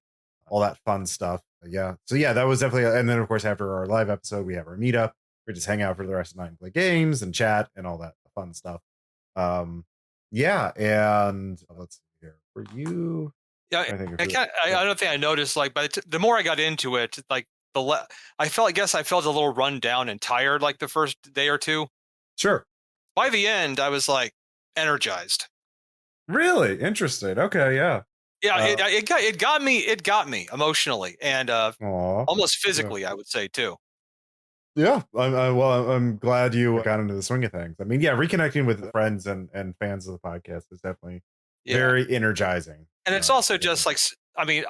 [SPEAKER 1] all that fun stuff. Yeah. So yeah, that was definitely. And then of course after our live episode, we have our meetup. We just hang out for the rest of the night and play games and chat and all that fun stuff. Yeah. And let's see here for you.
[SPEAKER 3] Yeah, I don't think I noticed. Like, but the more I got into it, like I guess I felt a little run down and tired. Like the first day or two.
[SPEAKER 1] Sure.
[SPEAKER 3] By the end, I was like energized.
[SPEAKER 1] Really interesting. Okay, yeah.
[SPEAKER 3] Yeah, it got me emotionally and almost physically, I would say too.
[SPEAKER 1] Yeah, I'm glad you got into the swing of things. I mean, yeah, reconnecting with friends and fans of the podcast is definitely very energizing.
[SPEAKER 3] And it's also just like, I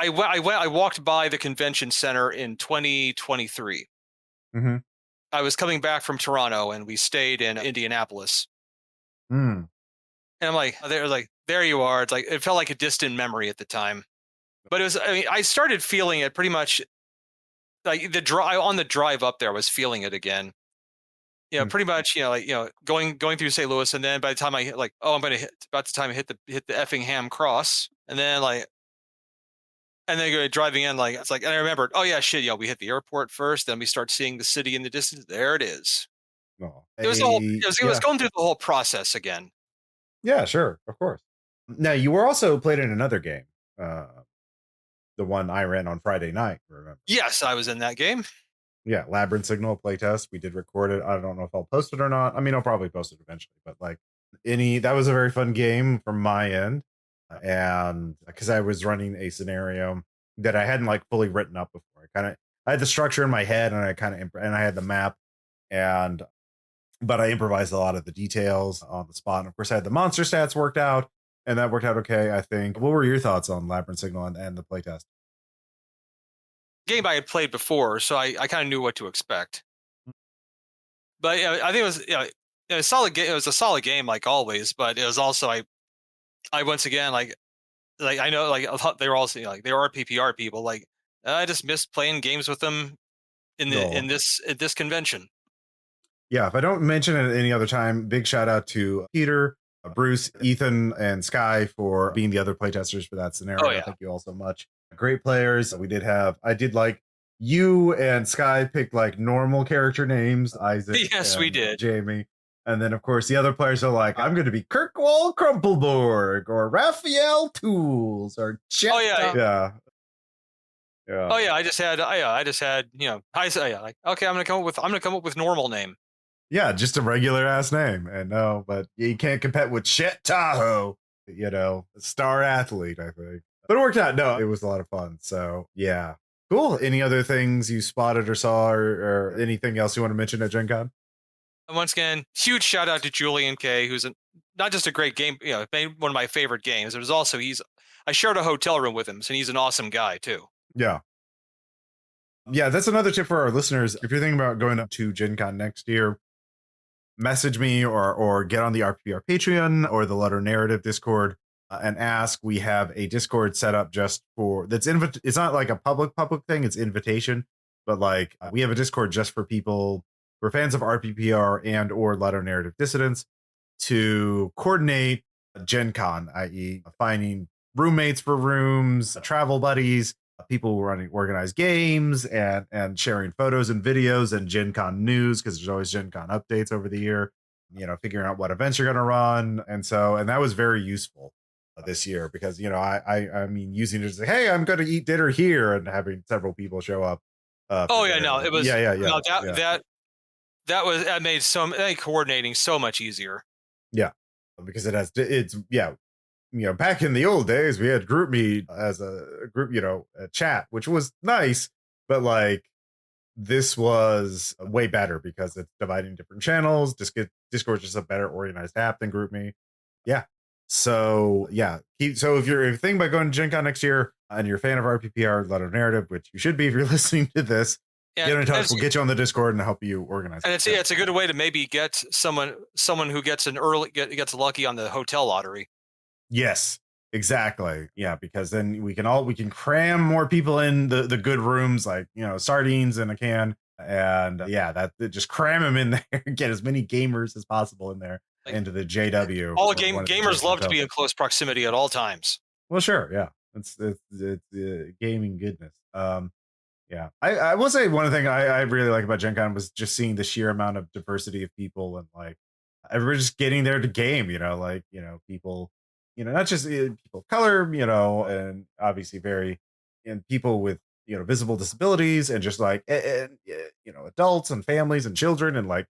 [SPEAKER 3] walked by the convention center in 2023.
[SPEAKER 1] Mm-hmm.
[SPEAKER 3] I was coming back from Toronto and we stayed in Indianapolis.
[SPEAKER 1] Mm.
[SPEAKER 3] And I'm like, there you are. It's like, it felt like a distant memory at the time, but it was, I started feeling it pretty much like on the drive up there, I was feeling it again. Pretty much, going through St. Louis, and then by the time I hit, like, I'm going to hit about the time I hit the Effingham Cross, and then go driving in, like, it's like, and I remembered, oh yeah, shit, we hit the airport first, then we start seeing the city in the distance. There it is.
[SPEAKER 1] Oh,
[SPEAKER 3] it was going through the whole process again.
[SPEAKER 1] Yeah, sure, of course. Now you were also played in another game, the one I ran on Friday night. Remember?
[SPEAKER 3] Yes, I was in that game.
[SPEAKER 1] Yeah, Labyrinth Signal playtest. We did record it. I don't know if I'll post it or not. I mean, I'll probably post it eventually, but like that was a very fun game from my end. And because I was running a scenario that I hadn't like fully written up before. I had the structure in my head and I had the map but I improvised a lot of the details on the spot. And of course I had the monster stats worked out and that worked out okay, I think. What were your thoughts on Labyrinth Signal and the playtest?
[SPEAKER 3] Game I had played before, so I kind of knew what to expect. But I think it was a solid game. It was a solid game, like always. But it was also I once again like I know like they were also like they are PPR people. Like I just missed playing games with them in this convention.
[SPEAKER 1] Yeah, if I don't mention it any other time, big shout out to Peter, Bruce, Ethan, and Sky for being the other playtesters for that scenario.
[SPEAKER 3] Oh, yeah.
[SPEAKER 1] Thank you all so much. Great players. I did like you and Sky picked like normal character names, Isaac.
[SPEAKER 3] Yes, we did.
[SPEAKER 1] Jamie. And then of course the other players are like, I'm going to be Kirkwall Crumpleborg or Raphael Tools or Chet.
[SPEAKER 3] Oh yeah.
[SPEAKER 1] Yeah. Yeah.
[SPEAKER 3] Oh yeah, I just had like, okay, I'm gonna come up with normal name.
[SPEAKER 1] Yeah, just a regular ass name. And no, but you can't compete with Chet Tahoe, a star athlete, I think. But it worked out. No, it was a lot of fun. So yeah. Cool. Any other things you spotted or saw or anything else you want to mention at Gen Con?
[SPEAKER 3] And once again, huge shout out to Julian K, who's not just a great game, one of my favorite games. It was also I shared a hotel room with him, so he's an awesome guy too.
[SPEAKER 1] Yeah. Yeah, that's another tip for our listeners. If you're thinking about going up to Gen Con next year, message me or get on the RPR Patreon or the Letter Narrative Discord and ask. We have a Discord set up just for it's not like a public thing, it's invitation, but like we have a Discord just for people who are fans of RPPR and or Letter Narrative Dissidents to coordinate Gen Con, i.e. finding roommates for rooms, travel buddies, people running organized games and sharing photos and videos and Gen Con news, because there's always Gen Con updates over the year, figuring out what events you're going to run. And that was very useful this year because, I mean, using it to say, hey, I'm going to eat dinner here, and having several people show up.
[SPEAKER 3] It was,
[SPEAKER 1] no,
[SPEAKER 3] that made coordinating so much easier.
[SPEAKER 1] Yeah, because back in the old days, we had GroupMe as a group, a chat, which was nice, but like this was way better because it's dividing different channels. Discord's just a better organized app than GroupMe. Yeah. So yeah. So if you're thinking about going to Gen Con next year and you're a fan of RPPR Letter Narrative, which you should be if you're listening to this, get in touch. We'll get you on the Discord and help you organize.
[SPEAKER 3] And it's a good way to maybe get someone who gets gets lucky on the hotel lottery.
[SPEAKER 1] Yes, exactly. Yeah, because then we can cram more people in the good rooms, like sardines in a can, and just cram them in there. Get as many gamers as possible in there into the JW.
[SPEAKER 3] All gamers love to be in close proximity at all times.
[SPEAKER 1] Well, sure, yeah, it's gaming goodness. Yeah, I will say one thing I really like about Gen Con was just seeing the sheer amount of diversity of people, and like everybody's just getting there to game. People. Not just people of color, and obviously and people with, visible disabilities, and just like, adults and families and children, and like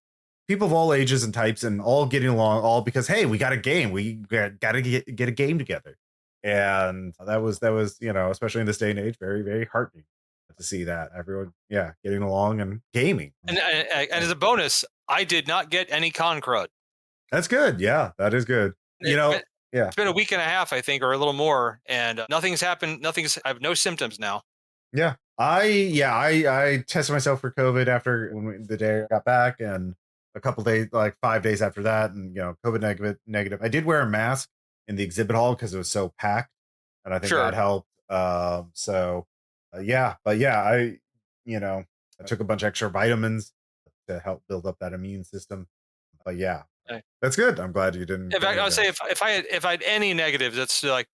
[SPEAKER 1] people of all ages and types, and all getting along, all because, hey, we got a game. We got to get a game together. And that was, especially in this day and age, very, very heartening to see that everyone, getting along and gaming.
[SPEAKER 3] And as a bonus, I did not get any con crud.
[SPEAKER 1] That's good. Yeah, that is good. Yeah,
[SPEAKER 3] it's been a week and a half, I think, or a little more, and nothing's happened. I have no symptoms now.
[SPEAKER 1] Yeah, I tested myself for COVID after the day I got back, and a couple days, like 5 days after that, and COVID negative. I did wear a mask in the exhibit hall because it was so packed, and I think that helped. I took a bunch of extra vitamins to help build up that immune system. But yeah. That's good. I'm glad you didn't.
[SPEAKER 3] In fact, I would say if I had any negatives, it's like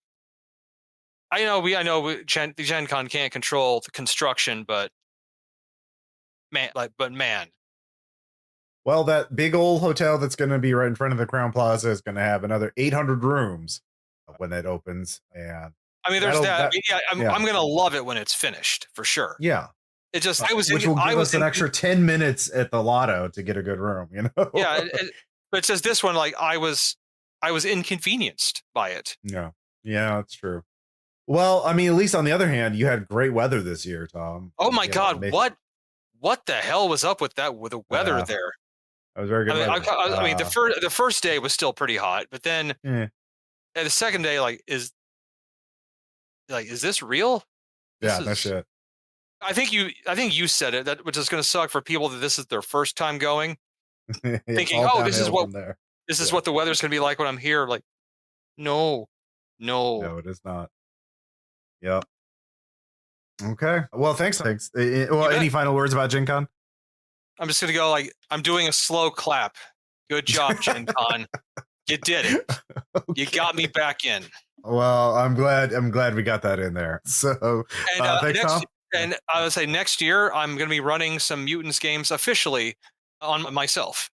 [SPEAKER 3] I know Gen Con can't control the construction, but man.
[SPEAKER 1] Well, that big old hotel that's going to be right in front of the Crown Plaza is going to have another 800 rooms when it opens, and
[SPEAKER 3] I mean, there's I'm going to love it when it's finished for sure.
[SPEAKER 1] Yeah.
[SPEAKER 3] It just
[SPEAKER 1] which will give us an extra 10 minutes at the lotto to get a good room.
[SPEAKER 3] Yeah. But it says this one, like I was inconvenienced by it.
[SPEAKER 1] Yeah, that's true. Well, I mean, at least on the other hand, you had great weather this year, Tom.
[SPEAKER 3] Oh my God, what the hell was up with that with the weather there?
[SPEAKER 1] That was very good.
[SPEAKER 3] I mean, the first day was still pretty hot, but then the second day, is this real?
[SPEAKER 1] No shit.
[SPEAKER 3] I think you said it, which is going to suck for people that this is their first time going. Thinking, this is what the weather's gonna be like when I'm here. Like, no,
[SPEAKER 1] it is not. Yep. Okay. Well, thanks. Well, any final words about Gen Con?
[SPEAKER 3] I'm just gonna go I'm doing a slow clap. Good job, Gen Con. You did it. Okay. You got me back in.
[SPEAKER 1] Well, I'm glad we got that in there. So thanks, Tom.
[SPEAKER 3] And I would say next year I'm going to be running some Mutants games officially on myself.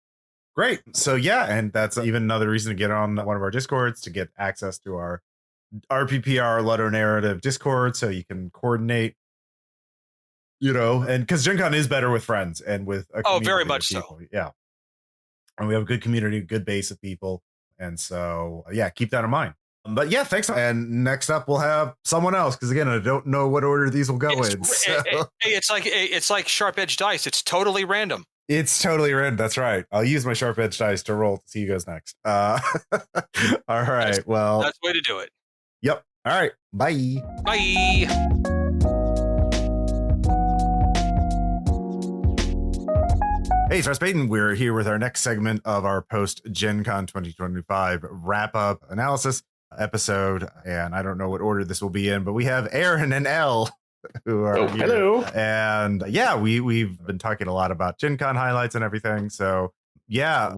[SPEAKER 1] Great. So and that's even another reason to get on one of our Discords to get access to our RPPR Letter Narrative Discord, so you can coordinate, and because Gen Con is better with friends and with a community
[SPEAKER 3] very much
[SPEAKER 1] of people.
[SPEAKER 3] So.
[SPEAKER 1] Yeah. And we have a good community, good base of people. And so, keep that in mind. But thanks. And next up, we'll have someone else, because again, I don't know what order these will go in. So.
[SPEAKER 3] It's like sharp edge dice. It's totally random.
[SPEAKER 1] It's totally red. That's right. I'll use my sharp edge dice to roll to see who goes next. All right. Well,
[SPEAKER 3] that's the way to do it.
[SPEAKER 1] Yep. All right. Bye.
[SPEAKER 3] Bye.
[SPEAKER 1] Hey, Stress Payton. We're here with our next segment of our post Gen Con 2025 wrap up analysis episode. And I don't know what order this will be in, but we have Aaron and Elle who are here.
[SPEAKER 2] Hello.
[SPEAKER 1] And yeah, we've been talking a lot about Gen Con highlights and everything. So yeah,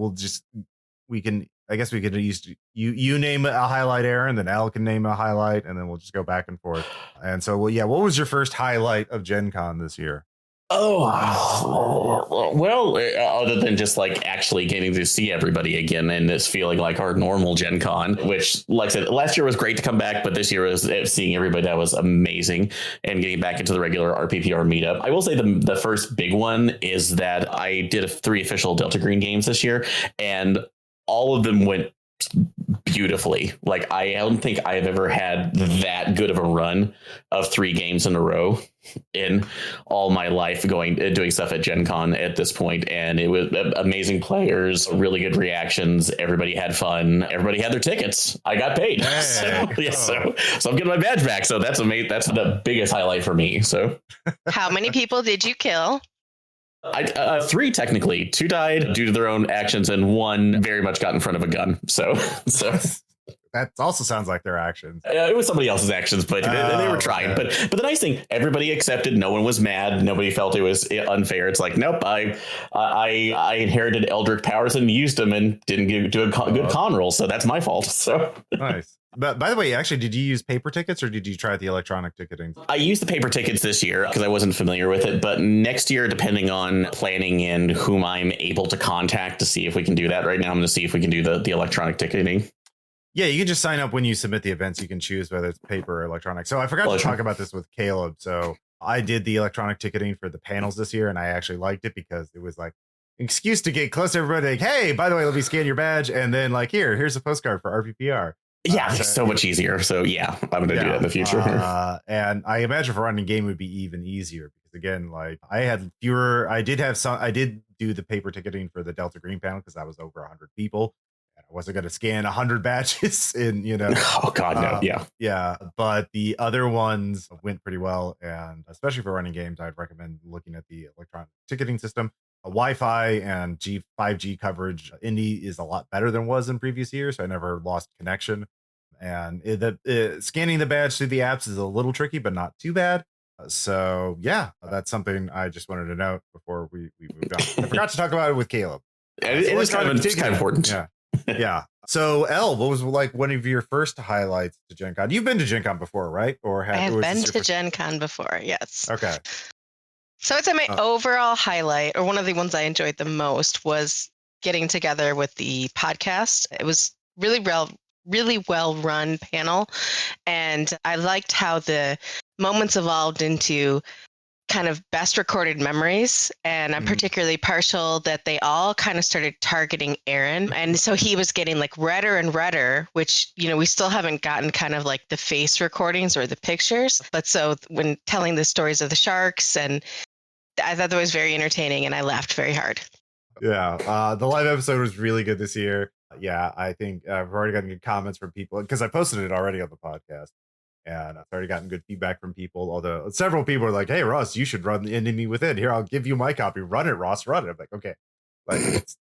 [SPEAKER 1] we could use you name a highlight, Aaron, then Elle can name a highlight, and then we'll just go back and forth. And so, well, yeah, what was your first highlight of Gen Con this year?
[SPEAKER 4] Oh, well, other than just like actually getting to see everybody again and this feeling like our normal Gen Con, which, like I said, last year was great to come back, but this year was seeing everybody. That was amazing, and getting back into the regular RPPR meetup. I will say the first big one is that I did 3 official Delta Green games this year, and all of them went beautifully. Like, I don't think I've ever had that good of a run of 3 games in a row in all my life doing stuff at Gen Con at this point. And it was amazing players, really good reactions. Everybody had fun. Everybody had their tickets. I got paid.
[SPEAKER 1] Hey,
[SPEAKER 4] so I'm getting my badge back. So that's amazing. That's the biggest highlight for me. So
[SPEAKER 5] how many people did you kill?
[SPEAKER 4] 3 technically. 2 died due to their own actions, and 1 very much got in front of a gun. So
[SPEAKER 1] that also sounds like their actions.
[SPEAKER 4] It was somebody else's actions, but they were trying. Okay. But the nice thing, everybody accepted. No one was mad. Nobody felt it was unfair. It's like, nope, I inherited Eldritch powers and used them and didn't do a good con roll, so that's my fault. So
[SPEAKER 1] nice. But by the way, actually, did you use paper tickets or did you try the electronic ticketing?
[SPEAKER 4] I used the paper tickets this year because I wasn't familiar with it. But next year, depending on planning and whom I'm able to contact to see if we can do that. Right now, I'm going to see if we can do the electronic ticketing.
[SPEAKER 1] Yeah, you can just sign up when you submit the events. You can choose whether it's paper or electronic. So I forgot to talk about this with Caleb. So I did the electronic ticketing for the panels this year, and I actually liked it because it was like an excuse to get close to everybody. Like, hey, by the way, let me scan your badge. And then like, here's a postcard for RPPR.
[SPEAKER 4] Yeah, so much easier. So yeah, I'm going to do that in the future.
[SPEAKER 1] And I imagine for running game would be even easier because again, like I did do the paper ticketing for the Delta Green panel because I was over 100 people. And I wasn't going to scan 100 badges in,
[SPEAKER 4] Oh God, no.
[SPEAKER 1] Yeah. But the other ones went pretty well. And especially for running games, I'd recommend looking at the electronic ticketing system. Wi-Fi and 5G coverage Indy is a lot better than it was in previous years. So I never lost connection. And scanning the badge through the apps is a little tricky, but not too bad. So yeah, that's something I just wanted to note before we moved on. I forgot to talk about it with Caleb.
[SPEAKER 4] It is kind of important.
[SPEAKER 1] Yeah. Yeah. So Elle, what was like one of your first highlights to Gen Con? You've been to Gen Con before, right?
[SPEAKER 5] I have been to Gen Con before. Yes.
[SPEAKER 1] Okay.
[SPEAKER 5] So I'd say my overall highlight, or one of the ones I enjoyed the most, was getting together with the podcast. It was really well run panel, and I liked how the moments evolved into kind of best recorded memories. And I'm particularly partial that they all kind of started targeting Aaron, and so he was getting like redder and redder, which we still haven't gotten kind of like the face recordings or the pictures. But so when telling the stories of the sharks, and I thought that was very entertaining, and I laughed very hard.
[SPEAKER 1] Yeah, the live episode was really good this year. Yeah, I think I've already gotten good comments from people because I posted it already on the podcast, and I've already gotten good feedback from people. Although several people are like, "Hey, Ross, you should run the Enemy Within. Here, I'll give you my copy. Run it, Ross. Run it." I'm like, okay, like it's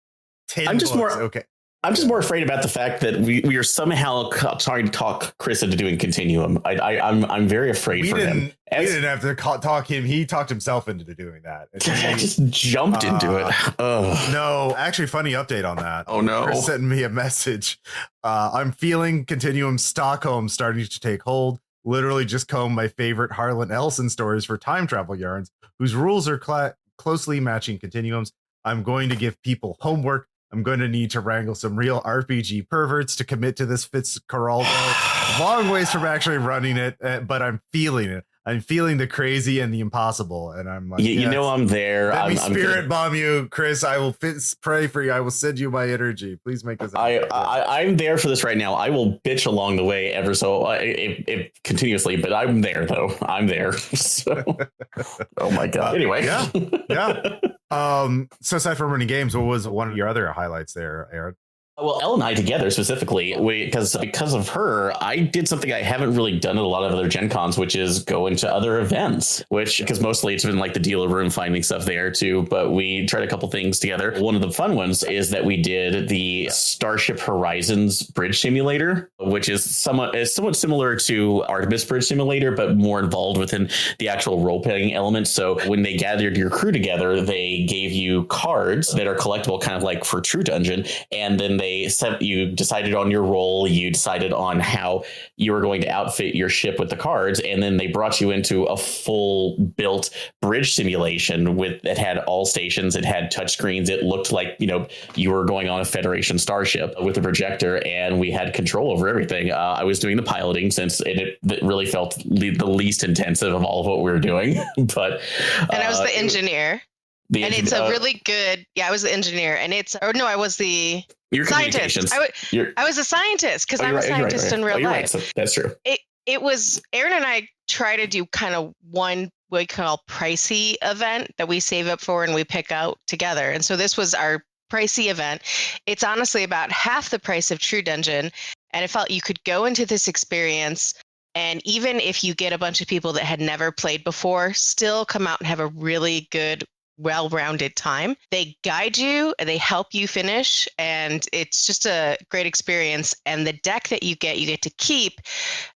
[SPEAKER 1] 10
[SPEAKER 4] I'm just
[SPEAKER 1] books.
[SPEAKER 4] more
[SPEAKER 1] Okay.
[SPEAKER 4] I'm just more afraid about the fact that we are somehow trying to talk Chris into doing Continuum. I'm very afraid for him.
[SPEAKER 1] We didn't have to talk him. He talked himself into doing that.
[SPEAKER 4] I just jumped into it.
[SPEAKER 1] No, actually, funny update on that.
[SPEAKER 4] Oh no!
[SPEAKER 1] Chris sent me a message. I'm feeling Continuum Stockholm starting to take hold. Literally just comb my favorite Harlan Ellison stories for time travel yarns, whose rules are closely matching Continuums. I'm going to give people homework. I'm going to need to wrangle some real RPG perverts to commit to this Fitzcarraldo. Long ways from actually running it, but I'm feeling it. I'm feeling the crazy and the impossible, and I'm like,
[SPEAKER 4] you know, I'm there.
[SPEAKER 1] Let me spirit bomb you, Chris. I will pray for you. I will send you my energy. Please make this.
[SPEAKER 4] I'm there for this right now. I will bitch along the way ever so if continuously, but I'm there though. I'm there. So, oh my god.
[SPEAKER 1] Anyway, yeah. So aside from running games, what was one of your other highlights there, Aaron?
[SPEAKER 4] Well, Elle and I together specifically, because of her, I did something I haven't really done at a lot of other Gen Cons, which is go into other events, because mostly it's been like the dealer room finding stuff there too. But we tried a couple things together. One of the fun ones is that we did the Starship Horizons Bridge Simulator, which is somewhat similar to Artemis Bridge Simulator, but more involved within the actual role-playing elements. So when they gathered your crew together, they gave you cards that are collectible, kind of like for True Dungeon, and then you decided on your role, you decided on how you were going to outfit your ship with the cards, and then they brought you into a full built bridge simulation that had all stations, it had touchscreens, it looked like you were going on a Federation starship with a projector, and we had control over everything. I was doing the piloting since it really felt the least intensive of all of what we were doing, but
[SPEAKER 5] I was the engineer. It's a really good. Yeah, I was the engineer, I was the scientist. I was a scientist because I'm a scientist in real life.
[SPEAKER 4] Right. So that's true.
[SPEAKER 5] It was Aaron and I try to do kind of one what we call pricey event that we save up for and we pick out together. And so this was our pricey event. It's honestly about half the price of True Dungeon, and I felt you could go into this experience. And even if you get a bunch of people that had never played before, still come out and have a really good, well-rounded time. They guide you, they help you finish, and it's just a great experience. And the deck that you get to keep,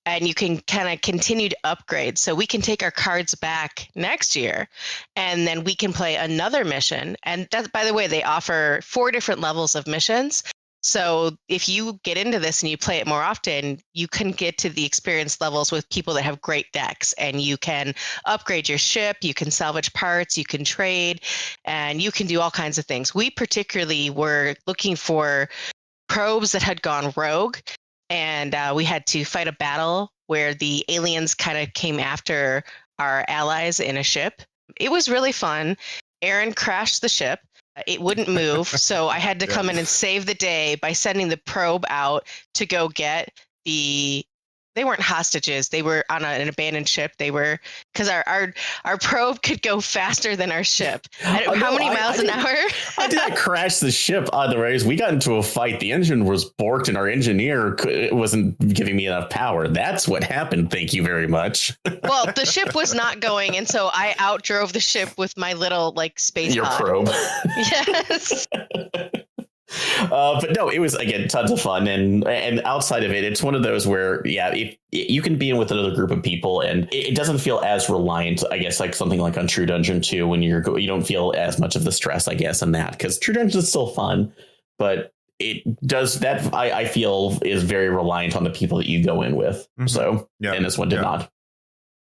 [SPEAKER 5] and you can kind of continue to upgrade. So we can take our cards back next year, and then we can play another mission. And that, by the way, they offer 4 different levels of missions. So if you get into this and you play it more often, you can get to the experience levels with people that have great decks, and you can upgrade your ship, you can salvage parts, you can trade, and you can do all kinds of things. We particularly were looking for probes that had gone rogue, and we had to fight a battle where the aliens kind of came after our allies in a ship. It was really fun. Aaron crashed the ship. It wouldn't move, so I had to come in and save the day by sending the probe out to go get they weren't hostages. They were on an abandoned ship. They were, because our probe could go faster than our ship. How many miles an hour?
[SPEAKER 4] I did not crash the ship otherwise. We got into a fight. The engine was borked and our engineer wasn't giving me enough power. That's what happened. Thank you very much.
[SPEAKER 5] Well, the ship was not going, and so I outdrove the ship with my little space
[SPEAKER 4] Your
[SPEAKER 5] pod.
[SPEAKER 4] probe.
[SPEAKER 5] Yes.
[SPEAKER 4] But no, it was, again, tons of fun, and outside of it, it's one of those where if you can be in with another group of people, and it doesn't feel as reliant, I guess, like something like on True Dungeon 2, when you don't feel as much of the stress, I guess, in that, because True Dungeon is still fun, but it does that, I feel, is very reliant on the people that you go in with. Mm-hmm. So and this one did not.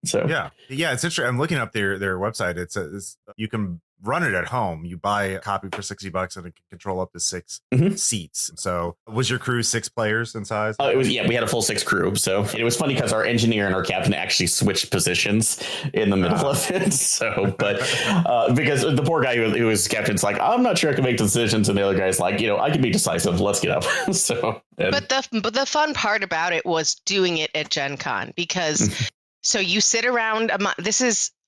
[SPEAKER 4] So
[SPEAKER 1] yeah, it's interesting. I'm looking up their website. It says you can run it at home. You buy a copy for $60 and it can control up to 6 seats. So was your crew 6 players in size?
[SPEAKER 4] It was, we had a full 6 crew. So it was funny because our engineer and our captain actually switched positions in the middle of it. So, but because the poor guy who was captain's like, I'm not sure I can make decisions, and the other guy's like, I can be decisive. Let's get up. So,
[SPEAKER 5] but the fun part about it was doing it at Gen Con, because so you sit around.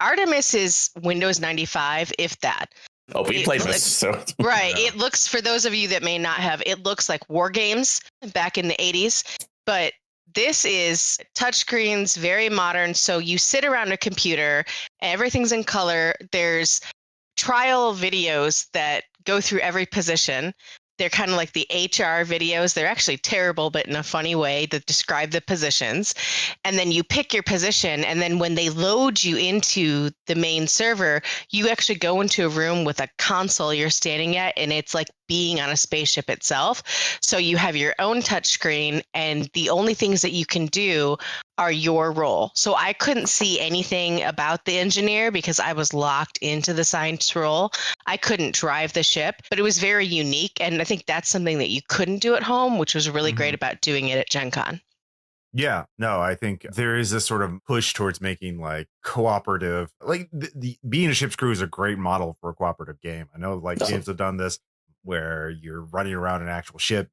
[SPEAKER 5] Artemis is Windows 95, if that.
[SPEAKER 4] Oh, we played this. So.
[SPEAKER 5] Right. Yeah. It looks, for those of you that may not have, it looks like War Games back in the 80s. But this is touchscreens, very modern. So you sit around a computer, everything's in color. There's trial videos that go through every position. They're kind of like the HR videos. They're actually terrible, but in a funny way, that describe the positions. And then you pick your position. And then when they load you into the main server, you actually go into a room with a console you're standing at, and it's like being on a spaceship itself. So you have your own touchscreen, and the only things that you can do are your role. So I couldn't see anything about the engineer because I was locked into the science role. I couldn't drive the ship, but it was very unique. And I think that's something that you couldn't do at home, which was really great about doing it at Gen Con.
[SPEAKER 1] Yeah, no, I think there is this sort of push towards making cooperative, the being a ship's crew is a great model for a cooperative game. I know games have done this where you're running around an actual ship,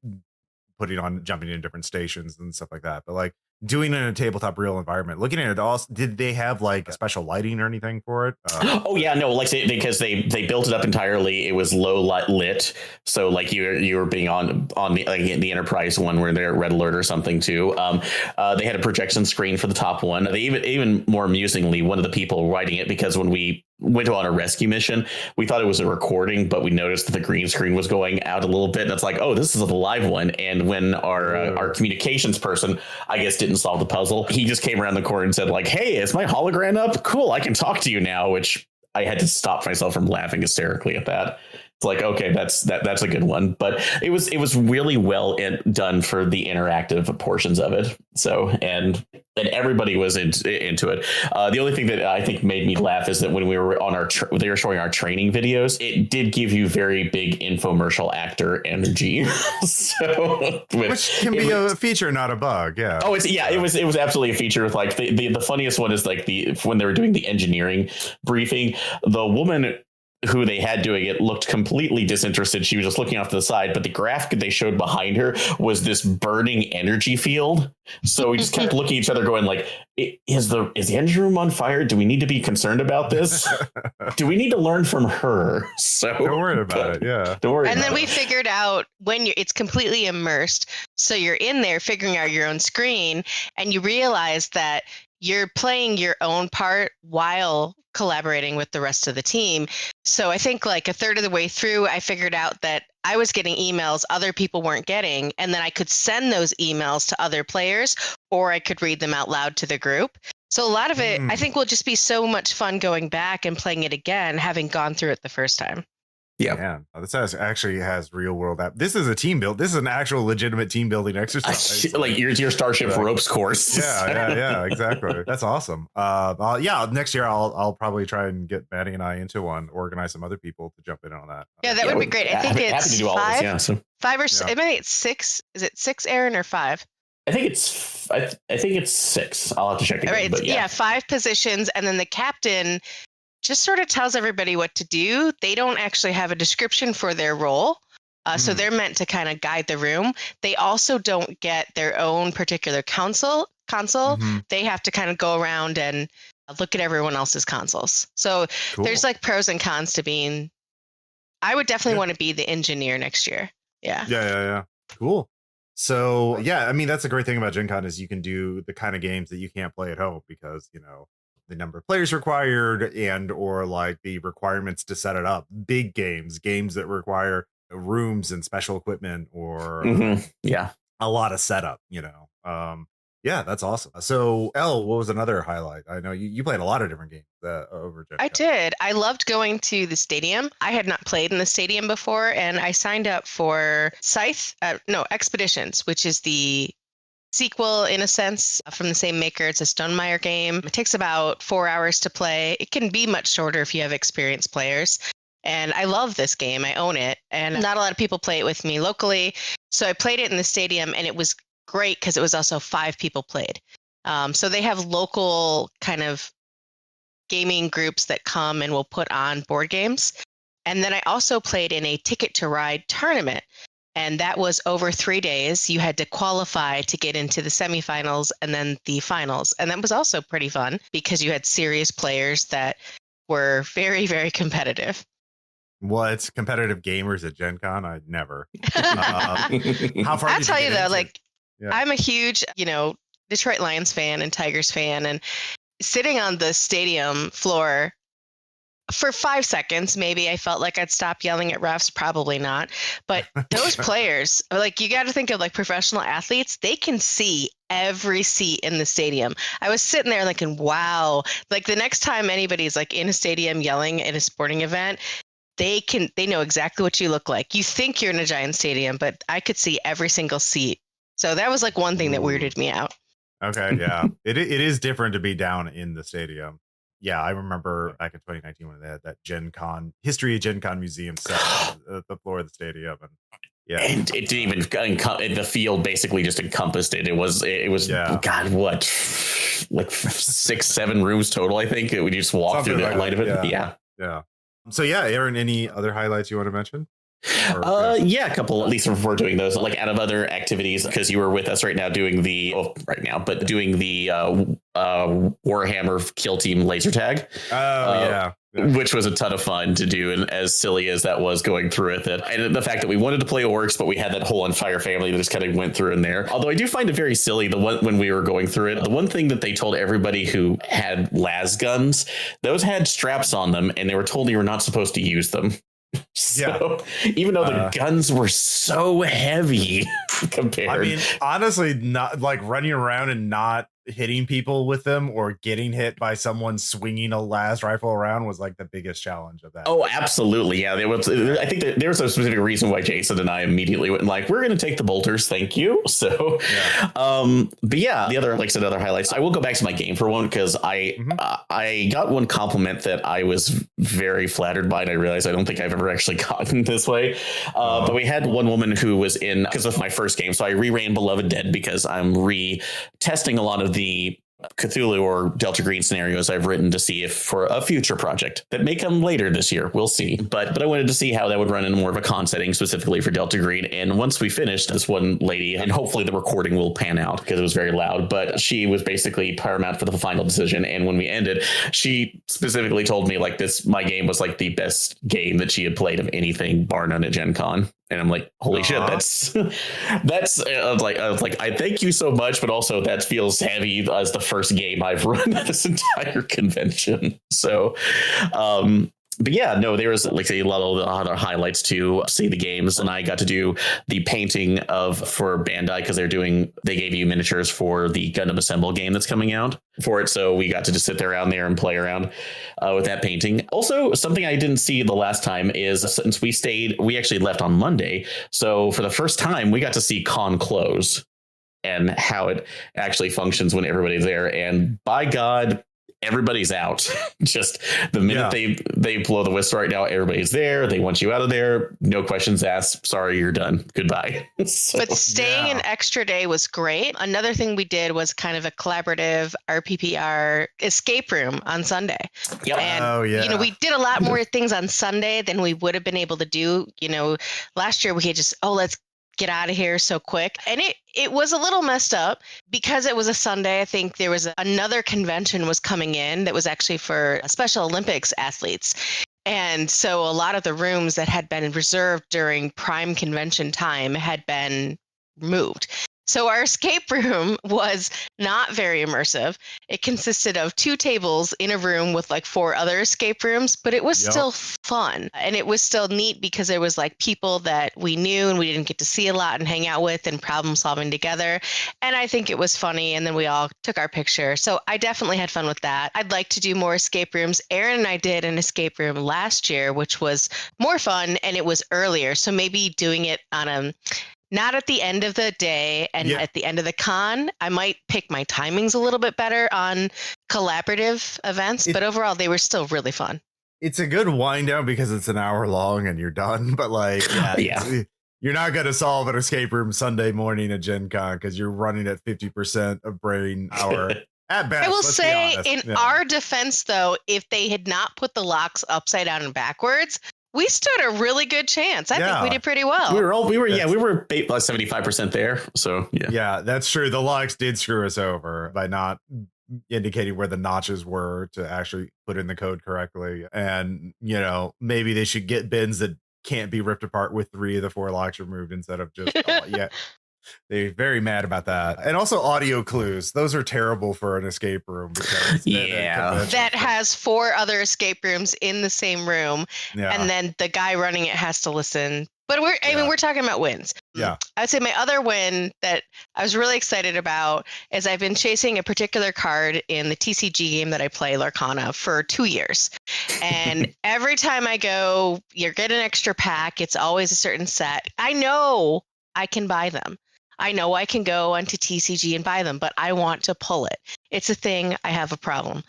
[SPEAKER 1] jumping in different stations and stuff like that. But doing it in a tabletop real environment, looking at it all, did they have like special lighting or anything for it?
[SPEAKER 4] Oh yeah, no, like because they built it up entirely. It was low light lit, so like you were being on the like the Enterprise one where they're Red Alert or something too. They had a projection screen for the top one. They even more amusingly, one of the people writing it, because when we went on a rescue mission, we thought it was a recording, but we noticed that the green screen was going out a little bit, and it's like, oh, this is a live one. And when our communications person, I guess, didn't solve the puzzle, he just came around the corner and said like, hey, is my hologram up? Cool, I can talk to you now, which I had to stop myself from laughing hysterically at that. It's like, okay, that's a good one, but it was really well done for the interactive portions of it. So and everybody was into it. The only thing that I think made me laugh is that when we were on they were showing our training videos, it did give you very big infomercial actor energy. So
[SPEAKER 1] which can be a feature, not a bug. Yeah.
[SPEAKER 4] Oh, it was absolutely a feature. With like the funniest one is like when they were doing the engineering briefing, the woman who they had doing it looked completely disinterested. She was just looking off to the side, but the graphic they showed behind her was this burning energy field. So we just kept looking at each other going like, is the engine room on fire? Do we need to be concerned about this? Do we need to learn from her? So
[SPEAKER 1] don't worry about it. Yeah.
[SPEAKER 4] Don't worry.
[SPEAKER 5] And then we figured out when it's completely immersed. So you're in there figuring out your own screen, and you realize that you're playing your own part while collaborating with the rest of the team. So I think like a third of the way through, I figured out that I was getting emails other people weren't getting, and then I could send those emails to other players, or I could read them out loud to the group. So a lot of it, I think, will just be so much fun going back and playing it again, having gone through it the first time.
[SPEAKER 4] Yeah,
[SPEAKER 1] man, this actually has real world app. This is a team build. This is an actual legitimate team building exercise.
[SPEAKER 4] Like your Starship Ropes course.
[SPEAKER 1] Yeah, exactly. That's awesome. Next year I'll probably try and get Maddie and I into one. Organize some other people to jump in on that.
[SPEAKER 5] Yeah, that would be great. I think it's
[SPEAKER 4] happy to do all
[SPEAKER 5] five,
[SPEAKER 4] this, yeah, so.
[SPEAKER 5] 5 or I mean, it's 6. Is it 6, Aaron, or 5?
[SPEAKER 4] I think it's 6. I'll have to check again.
[SPEAKER 5] All right,
[SPEAKER 4] but yeah,
[SPEAKER 5] 5 positions, and then the captain just sort of tells everybody what to do. They don't actually have a description for their role. So they're meant to kind of guide the room. They also don't get their own particular console. They have to kind of go around and look at everyone else's consoles. So There's like pros and cons to being. I would definitely want to be the engineer next year. Yeah.
[SPEAKER 1] Cool. So I mean, that's a great thing about Gen Con is you can do the kind of games that you can't play at home because, the number of players required and or like the requirements to set it up. Big games that require rooms and special equipment or a lot of setup, that's awesome. So Elle, what was another highlight? I know you played a lot of different games over Gen Con.
[SPEAKER 5] I did. I loved going to the stadium. I had not played in the stadium before, and I signed up for Expeditions, which is the sequel in a sense from the same maker. It's a Stonemaier game. It takes about 4 hours to play. It can be much shorter if you have experienced players. And I love this game. I own it. And not a lot of people play it with me locally. So I played it in the stadium, and it was great because it was also 5 people played. So they have local kind of gaming groups that come and will put on board games. And then I also played in a Ticket to Ride tournament. And that was over 3 days. You had to qualify to get into the semifinals and then the finals. And that was also pretty fun because you had serious players that were very, very competitive.
[SPEAKER 1] What? Competitive gamers at Gen Con? I'd never. How far?
[SPEAKER 5] I'll tell you though, I'm a huge, Detroit Lions fan and Tigers fan. And sitting on the stadium floor for 5 seconds, maybe I felt like I'd stop yelling at refs. Probably not. But those players, you got to think of professional athletes. They can see every seat in the stadium. I was sitting there thinking, wow, the next time anybody's in a stadium yelling in a sporting event, they know exactly what you look like. You think you're in a giant stadium, but I could see every single seat. So that was one thing that weirded me out.
[SPEAKER 1] Okay. Yeah. It is different to be down in the stadium. Yeah, I remember back in 2019 when they had that Gen Con History of Gen Con Museum set at the floor of the stadium,
[SPEAKER 4] and it didn't even the field basically just encompassed it. It was God, what 6-7 rooms total? I think we just walked through the light of it. Yeah.
[SPEAKER 1] So Aaron, any other highlights you want to mention?
[SPEAKER 4] Yeah, a couple, at least if we're doing those, like out of other activities, because you were with us doing the Warhammer Kill Team laser tag.
[SPEAKER 1] Yeah.
[SPEAKER 4] Which was a ton of fun to do, and as silly as that was going through with it, and the fact that we wanted to play orcs, but we had that whole entire family that just kind of went through in there. Although I do find it very silly when we were going through it, the one thing that they told everybody who had las guns, those had straps on them, and they were told you were not supposed to use them. So even though the guns were so heavy compared,
[SPEAKER 1] I mean, honestly, not like running around and not hitting people with them or getting hit by someone swinging a las rifle around was like the biggest challenge of that.
[SPEAKER 4] Oh, absolutely. Yeah. I think that there was a specific reason why Jason and I immediately went like, we're going to take the bolters. Thank you. So, but yeah, the other, like I said, other highlights, I will go back to my game for one, because I got one compliment that I was very flattered by, and I realized I don't think I've ever actually gotten this way. But we had one woman who was in, because of my first game. So I re-ran Beloved Dead because I'm retesting a lot of the Cthulhu or Delta Green scenarios I've written to see if for a future project that may come later this year, we'll see. But I wanted to see how that would run in more of a con setting specifically for Delta Green. And once we finished, this one lady, and hopefully the recording will pan out because it was very loud, but she was basically paramount for the final decision. And when we ended, she specifically told me like my game was like the best game that she had played of anything, bar none, at Gen Con. And I'm like, holy shit, that's I was like, I thank you so much, but also that feels heavy as the first game I've run this entire convention. So, but yeah, no, there was like a lot of other highlights to see the games, and I got to do the painting for Bandai because they gave you miniatures for the Gundam Assemble game that's coming out for it. So we got to just sit there around there and play around with that painting. Also, something I didn't see the last time is since we actually left on Monday. So for the first time, we got to see con close and how it actually functions when everybody's there. And by God, everybody's out. Just the minute they blow the whistle right now, everybody's there. They want you out of there. No questions asked. Sorry, you're done. Goodbye. So,
[SPEAKER 5] but staying an extra day was great. Another thing we did was kind of a collaborative RPPR escape room on Sunday.
[SPEAKER 4] Yep.
[SPEAKER 5] And, we did a lot more things on Sunday than we would have been able to do. Last year we could just, let's get out of here so quick. And it was a little messed up because it was a Sunday. I think there was another convention was coming in that was actually for Special Olympics athletes. And so a lot of the rooms that had been reserved during prime convention time had been moved. So our escape room was not very immersive. It consisted of 2 tables in a room with like 4 other escape rooms, but it was still fun. And it was still neat because there was like people that we knew and we didn't get to see a lot and hang out with and problem solving together. And I think it was funny. And then we all took our picture. So I definitely had fun with that. I'd like to do more escape rooms. Aaron and I did an escape room last year, which was more fun and it was earlier. So maybe doing it on not at the end of the day and at the end of the con. I might pick my timings a little bit better on collaborative events, but overall they were still really fun.
[SPEAKER 1] It's a good wind down because it's an hour long and you're done. But you're not going to solve an escape room Sunday morning at Gen Con because you're running at 50% of brain hour. At best,
[SPEAKER 5] I will say in our defense, though, if they had not put the locks upside down and backwards, we stood a really good chance. I think we did pretty well.
[SPEAKER 4] We were 75% there. So
[SPEAKER 1] yeah, that's true. The locks did screw us over by not indicating where the notches were to actually put in the code correctly. And maybe they should get bins that can't be ripped apart with 3 of the 4 locks removed instead of just They're very mad about that. And also audio clues. Those are terrible for an escape room. Because
[SPEAKER 5] that has 4 other escape rooms in the same room. Yeah. And then the guy running it has to listen. But we're talking about wins.
[SPEAKER 1] Yeah.
[SPEAKER 5] I'd say my other win that I was really excited about is I've been chasing a particular card in the TCG game that I play, Larcana, for 2 years. And every time I go, you get an extra pack. It's always a certain set. I know I can buy them. I know I can go onto TCG and buy them, but I want to pull it. It's a thing. I have a problem.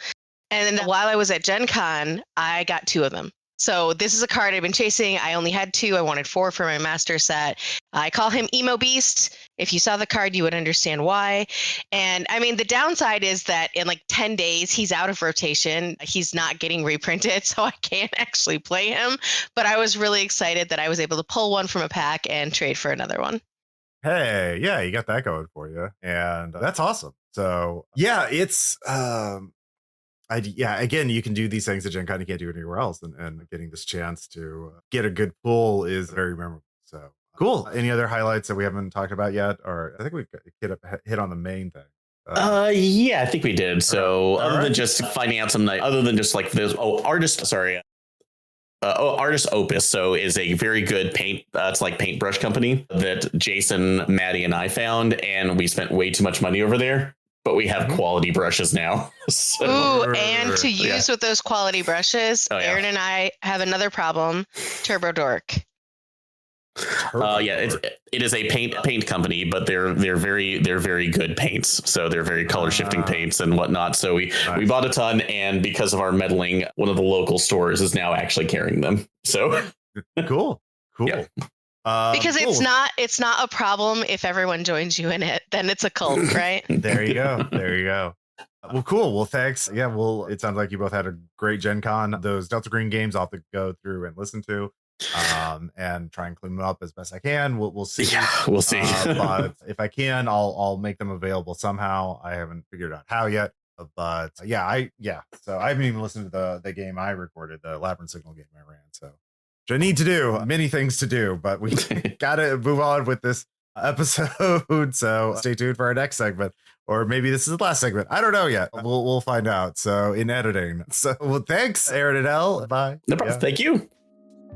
[SPEAKER 5] And then while I was at Gen Con, I got 2 of them. So this is a card I've been chasing. I only had 2. I wanted 4 for my master set. I call him Emo Beast. If you saw the card, you would understand why. And I mean, the downside is that in like 10 days, he's out of rotation. He's not getting reprinted, so I can't actually play him. But I was really excited that I was able to pull one from a pack and trade for another one.
[SPEAKER 1] Hey, yeah, you got that going for you. And that's awesome. So yeah, it's again, you can do these things at Gen Con you can't do anywhere else, and getting this chance to get a good pull is very memorable. So cool. Any other highlights that we haven't talked about yet? Or I think we hit on the main thing.
[SPEAKER 4] Yeah, I think we did. So other than just finding out some, other than just like this, Artist Opus, so is a very good paint. It's like paintbrush company that Jason, Maddie, and I found, and we spent way too much money over there. But we have quality brushes now.
[SPEAKER 5] So, ooh, and to use with those quality brushes, Aaron and I have another problem: Turbo Dork.
[SPEAKER 4] It is a paint company, but they're very good paints. So they're very color shifting paints and whatnot. So we bought a ton, and because of our meddling, one of the local stores is now actually carrying them. So
[SPEAKER 1] cool.
[SPEAKER 4] Yeah.
[SPEAKER 5] Because it's not a problem if everyone joins you in it, then it's a cult, right?
[SPEAKER 1] There you go. Well, cool. Well, thanks. Yeah. Well, it sounds like you both had a great Gen Con. Those Delta Green games I'll have to go through and listen to, and try and clean them up as best I can. We'll see.
[SPEAKER 4] Yeah, we'll see.
[SPEAKER 1] But if I can, I'll make them available somehow. I haven't figured out how yet. But so I haven't even listened to the game I recorded, the Labyrinth Signal game I ran. So which I need to do, many things to do, but we gotta move on with this episode. So stay tuned for our next segment, or maybe this is the last segment. I don't know yet. We'll find out. So in editing. So well, thanks, Aaron and Elle. Bye.
[SPEAKER 4] No problem. Yeah. Thank you.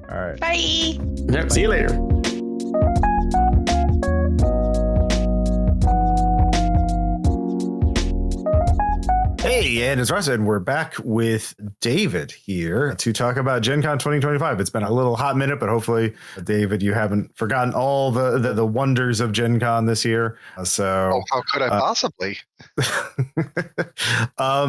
[SPEAKER 1] All right.
[SPEAKER 5] Bye.
[SPEAKER 4] Yep, see you later.
[SPEAKER 1] Hey, and it's Russ, and we're back with David here to talk about Gen Con 2025. It's been a little hot minute, but hopefully, David, you haven't forgotten all the wonders of Gen Con this year. So,
[SPEAKER 6] how could I possibly?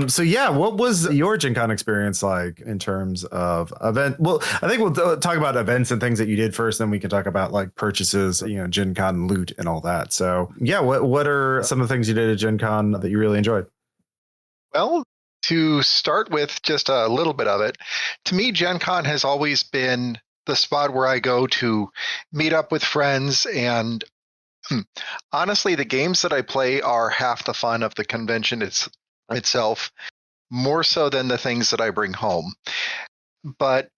[SPEAKER 1] So yeah, what was your Gen Con experience like in terms of event? Well, I think we'll talk about events and things that you did first, then we can talk about like purchases, Gen Con loot and all that. So yeah, what are some of the things you did at Gen Con that you really enjoyed?
[SPEAKER 6] Well, to start with just a little bit of it, to me, Gen Con has always been the spot where I go to meet up with friends. And honestly, the games that I play are half the fun of the convention itself, more so than the things that I bring home. But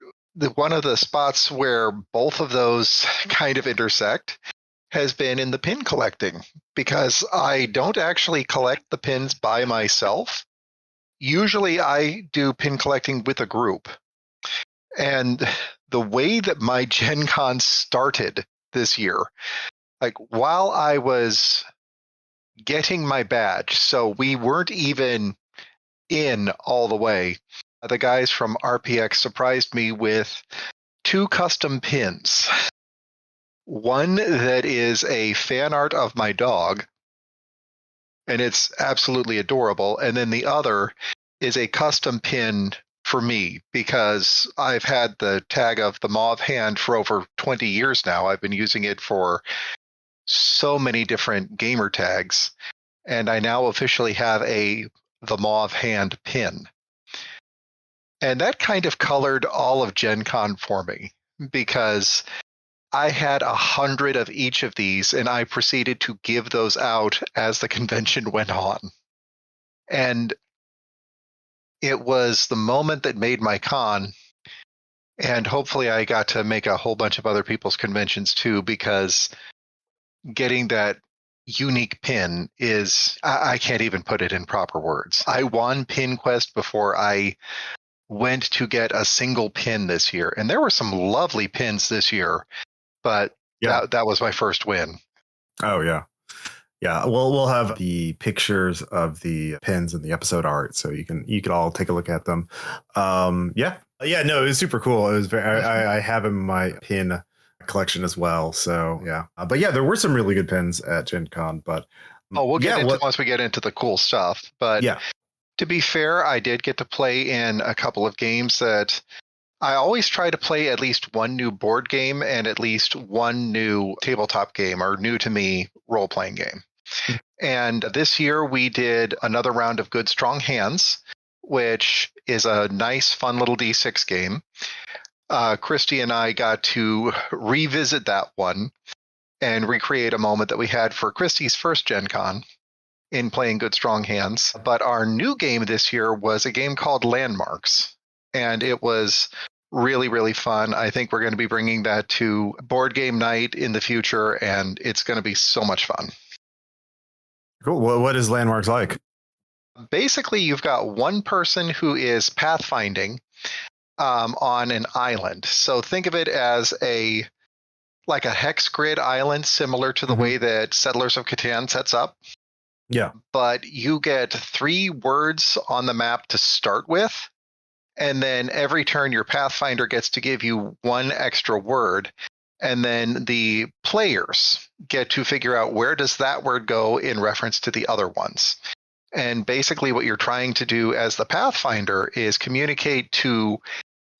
[SPEAKER 6] one of the spots where both of those kind of intersect has been in the pin collecting, because I don't actually collect the pins by myself. Usually I do pin collecting with a group. And the way that my Gen Con started this year, like while I was getting my badge, so we weren't even in all the way, the guys from RPX surprised me with 2 custom pins. One that is a fan art of my dog, and it's absolutely adorable. And then the other is a custom pin for me, because I've had the tag of the mauve hand for over 20 years now. I've been using it for so many different gamer tags, and I now officially have the mauve hand pin. And that kind of colored all of Gen Con for me, because I had 100 of each of these, and I proceeded to give those out as the convention went on. And it was the moment that made my con, and hopefully I got to make a whole bunch of other people's conventions too, because getting that unique pin is, I can't even put it in proper words. I won Pin Quest before I went to get a single pin this year, and there were some lovely pins this year. But that was my first win.
[SPEAKER 1] Oh, yeah. Yeah, we'll have the pictures of the pins and the episode art, so you could all take a look at them. No, it was super cool. It was I have in my pin collection as well. So yeah, but yeah, there were some really good pins at Gen Con. But
[SPEAKER 6] we'll get into once we get into the cool stuff. But
[SPEAKER 1] yeah,
[SPEAKER 6] to be fair, I did get to play in a couple of games that I always try to play at least one new board game and at least one new tabletop game or new to me role-playing game. And this year we did another round of Good Strong Hands, which is a nice, fun little D6 game. Christy and I got to revisit that one and recreate a moment that we had for Christy's first Gen Con in playing Good Strong Hands. But our new game this year was a game called Landmarks, and it was really, really fun. I think we're going to be bringing that to board game night in the future, and it's going to be so much fun.
[SPEAKER 1] Cool. Well, what is Landmarks like?
[SPEAKER 6] Basically, you've got one person who is pathfinding on an island. So think of it as like a hex grid island, similar to the way that Settlers of Catan sets up.
[SPEAKER 1] Yeah.
[SPEAKER 6] But you get 3 words on the map to start with. And then every turn, your Pathfinder gets to give you 1 extra word. And then the players get to figure out where does that word go in reference to the other ones. And basically what you're trying to do as the Pathfinder is communicate to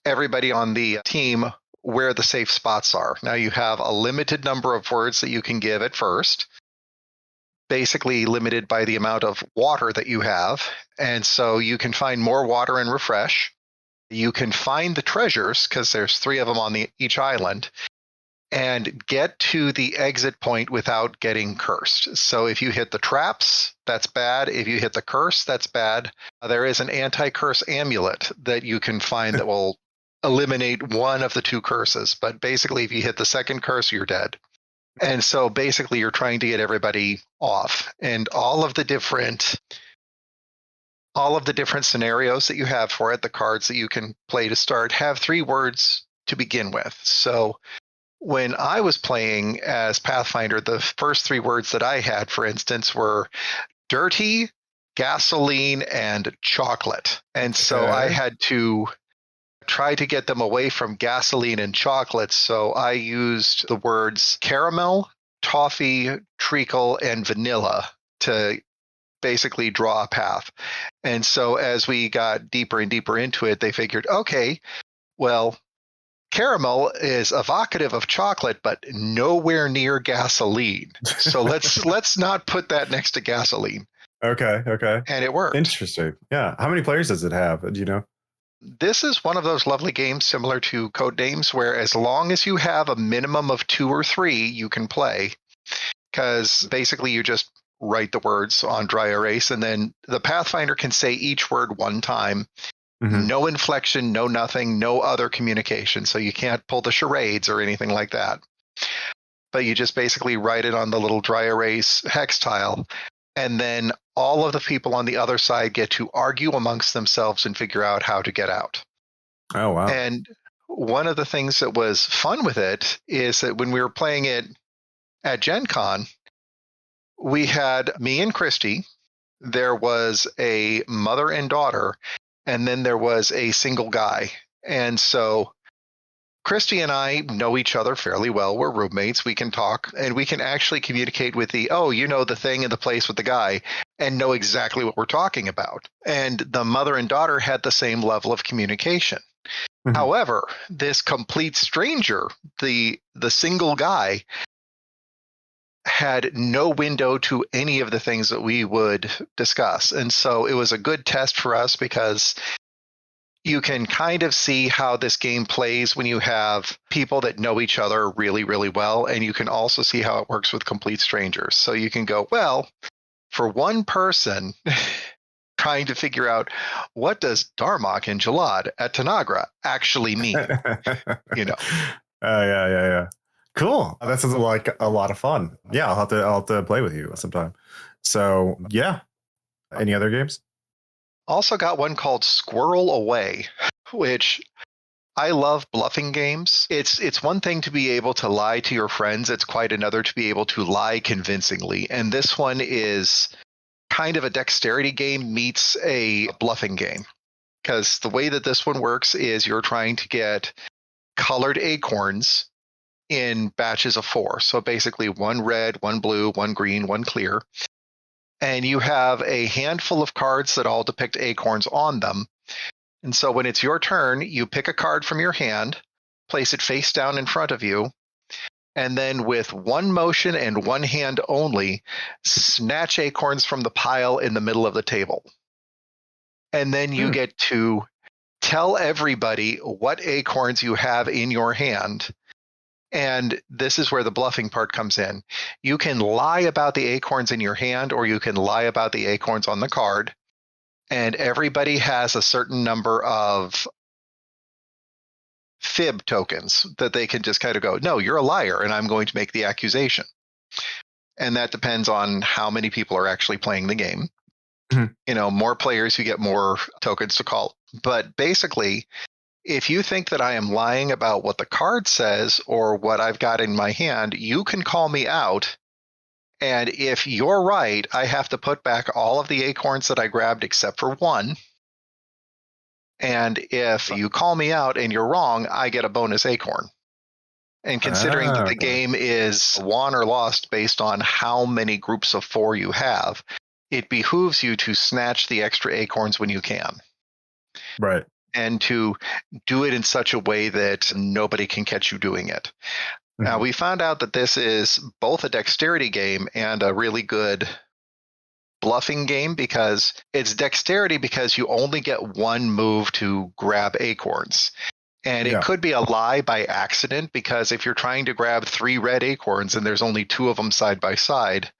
[SPEAKER 6] everybody on the team where the safe spots are. Now you have a limited number of words that you can give at first, basically limited by the amount of water that you have. And so you can find more water and refresh. You can find the treasures, because there's 3 of them on each island, and get to the exit point without getting cursed. So if you hit the traps, that's bad. If you hit the curse, that's bad. There is an anti-curse amulet that you can find that will eliminate 1 of the 2 curses. But basically, if you hit the second curse, you're dead. And so basically, you're trying to get everybody off. And all of the different scenarios that you have for it, the cards that you can play to start, have 3 words to begin with. So when I was playing as Pathfinder, the first 3 words that I had, for instance, were dirty, gasoline, and chocolate. And so I had to try to get them away from gasoline and chocolate. So I used the words caramel, toffee, treacle, and vanilla to basically draw a path. And so as we got deeper and deeper into it, they figured, okay, well, caramel is evocative of chocolate, but nowhere near gasoline. So let's not put that next to gasoline.
[SPEAKER 1] Okay.
[SPEAKER 6] And it worked.
[SPEAKER 1] Interesting. Yeah. How many players does it have? Do you know?
[SPEAKER 6] This is one of those lovely games similar to Codenames, where as long as you have a minimum of 2 or 3, you can play. Because basically you just write the words on dry erase, and then the Pathfinder can say each word 1 time. No inflection, no nothing, no other communication. So you can't pull the charades or anything like that. But you just basically write it on the little dry erase hex tile. And then all of the people on the other side get to argue amongst themselves and figure out how to get out.
[SPEAKER 1] Oh, wow.
[SPEAKER 6] And one of the things that was fun with it is that when we were playing it at Gen Con, we had me and Christy, there was a mother and daughter, and then there was a single guy. And so Christy and I know each other fairly well. We're roommates. We can talk, and we can actually communicate with the thing and the place with the guy, and know exactly what we're talking about. And the mother and daughter had the same level of communication. However, this complete stranger, the single guy, had no window to any of the things that we would discuss. And so it was a good test for us, because you can kind of see how this game plays when you have people that know each other really, really well. And you can also see how it works with complete strangers. So you can go, well, for one person trying to figure out what does Darmok and Jalad at Tanagra actually mean,
[SPEAKER 1] Yeah. Cool. That sounds like a lot of fun. Yeah, I'll have to play with you sometime. So yeah. Any other games?
[SPEAKER 6] Also got one called Squirrel Away, which I love bluffing games. It's one thing to be able to lie to your friends. It's quite another to be able to lie convincingly. And this one is kind of a dexterity game meets a bluffing game. Because the way that this one works is you're trying to get colored acorns in batches of 4. So basically 1 red, 1 blue, 1 green, 1 clear. And you have a handful of cards that all depict acorns on them. And so when it's your turn, you pick a card from your hand, place it face down in front of you, and then with one motion and one hand only, snatch acorns from the pile in the middle of the table. And then you get to tell everybody what acorns you have in your hand. And this is where the bluffing part comes in. You can lie about the acorns in your hand, or you can lie about the acorns on the card. And everybody has a certain number of fib tokens that they can just kind of go, no, you're a liar, and I'm going to make the accusation. And that depends on how many people are actually playing the game. Mm-hmm. More players, you get more tokens to call. But basically, if you think that I am lying about what the card says or what I've got in my hand, you can call me out. And if you're right, I have to put back all of the acorns that I grabbed except for one. And if you call me out and you're wrong, I get a bonus acorn. And considering that the game is won or lost based on how many groups of 4 you have, it behooves you to snatch the extra acorns when you can.
[SPEAKER 1] Right.
[SPEAKER 6] And to do it in such a way that nobody can catch you doing it. Mm-hmm. Now, we found out that this is both a dexterity game and a really good bluffing game, because it's dexterity because you only get one move to grab acorns. And it could be a lie by accident, because if you're trying to grab 3 red acorns and there's only 2 of them side by side,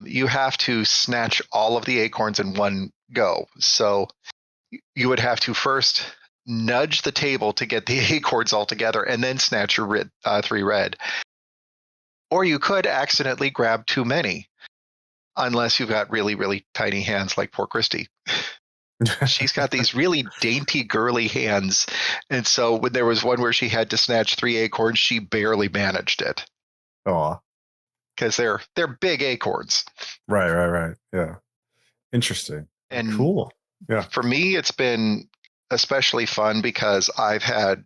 [SPEAKER 6] you have to snatch all of the acorns in one go. So you would have to first nudge the table to get the acorns all together and then snatch your 3 red. Or you could accidentally grab too many, unless you've got really, really tiny hands like poor Christy. She's got these really dainty, girly hands. And so when there was one where she had to snatch 3 acorns, she barely managed it.
[SPEAKER 1] Aw.
[SPEAKER 6] Because they're big acorns.
[SPEAKER 1] Right. Yeah. Interesting.
[SPEAKER 6] And
[SPEAKER 1] cool. Yeah.
[SPEAKER 6] For me, it's been especially fun because I've had,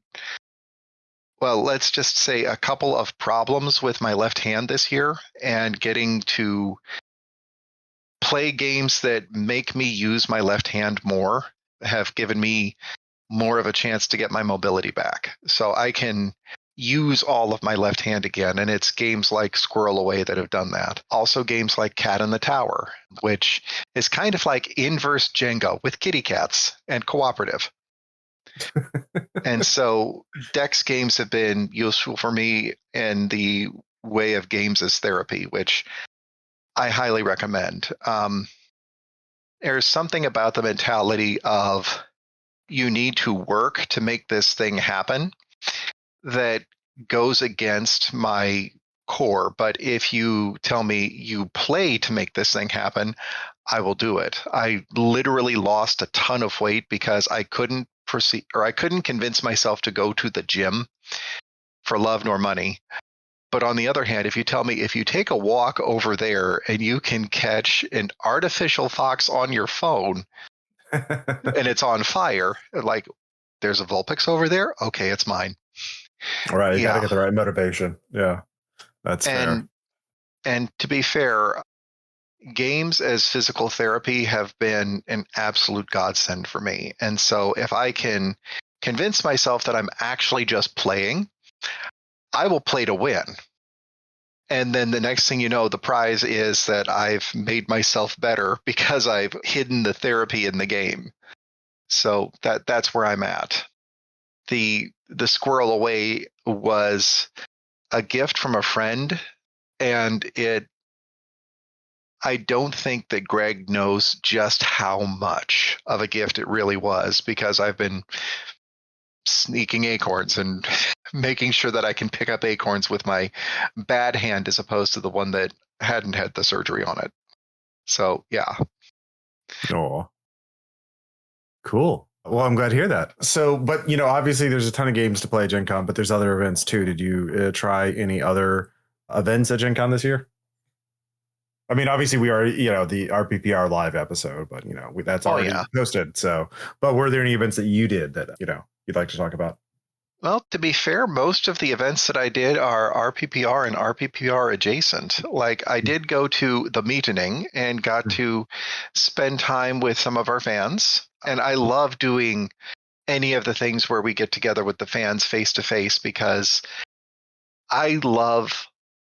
[SPEAKER 6] well, let's just say a couple of problems with my left hand this year, and getting to play games that make me use my left hand more have given me more of a chance to get my mobility back. So I can use all of my left hand again, and it's games like Squirrel Away that have done that. Also games like Cat in the Tower, which is kind of like inverse Jenga with kitty cats and cooperative. And so Dex games have been useful for me in the way of games as therapy, which I highly recommend. There's something about the mentality of you need to work to make this thing happen that goes against my core. But if you tell me you play to make this thing happen, I will do it. I literally lost a ton of weight because I couldn't proceed, or I couldn't convince myself to go to the gym for love nor money. But on the other hand, if you tell me if you take a walk over there and you can catch an artificial fox on your phone and it's on fire, like there's a Vulpix over there, okay, it's mine.
[SPEAKER 1] Right, you gotta get the right motivation. Yeah, that's fair.
[SPEAKER 6] And to be fair, games as physical therapy have been an absolute godsend for me. And so if I can convince myself that I'm actually just playing, I will play to win. And then the next thing you know, the prize is that I've made myself better because I've hidden the therapy in the game. So that's where I'm at. The Squirrel Away was a gift from a friend, and I don't think that Greg knows just how much of a gift it really was, because I've been sneaking acorns and making sure that I can pick up acorns with my bad hand as opposed to the one that hadn't had the surgery on it. So, yeah.
[SPEAKER 1] Oh, cool. Well, I'm glad to hear that. So, but, obviously there's a ton of games to play at Gen Con, but there's other events too. Did you try any other events at Gen Con this year? I mean, obviously we are, the RPPR live episode, but, that's already posted. So, but were there any events that you did that, you'd like to talk about?
[SPEAKER 6] Well, to be fair, most of the events that I did are RPPR and RPPR adjacent. Like, I did go to the meeting and got to spend time with some of our fans. And I love doing any of the things where we get together with the fans face to face, because I love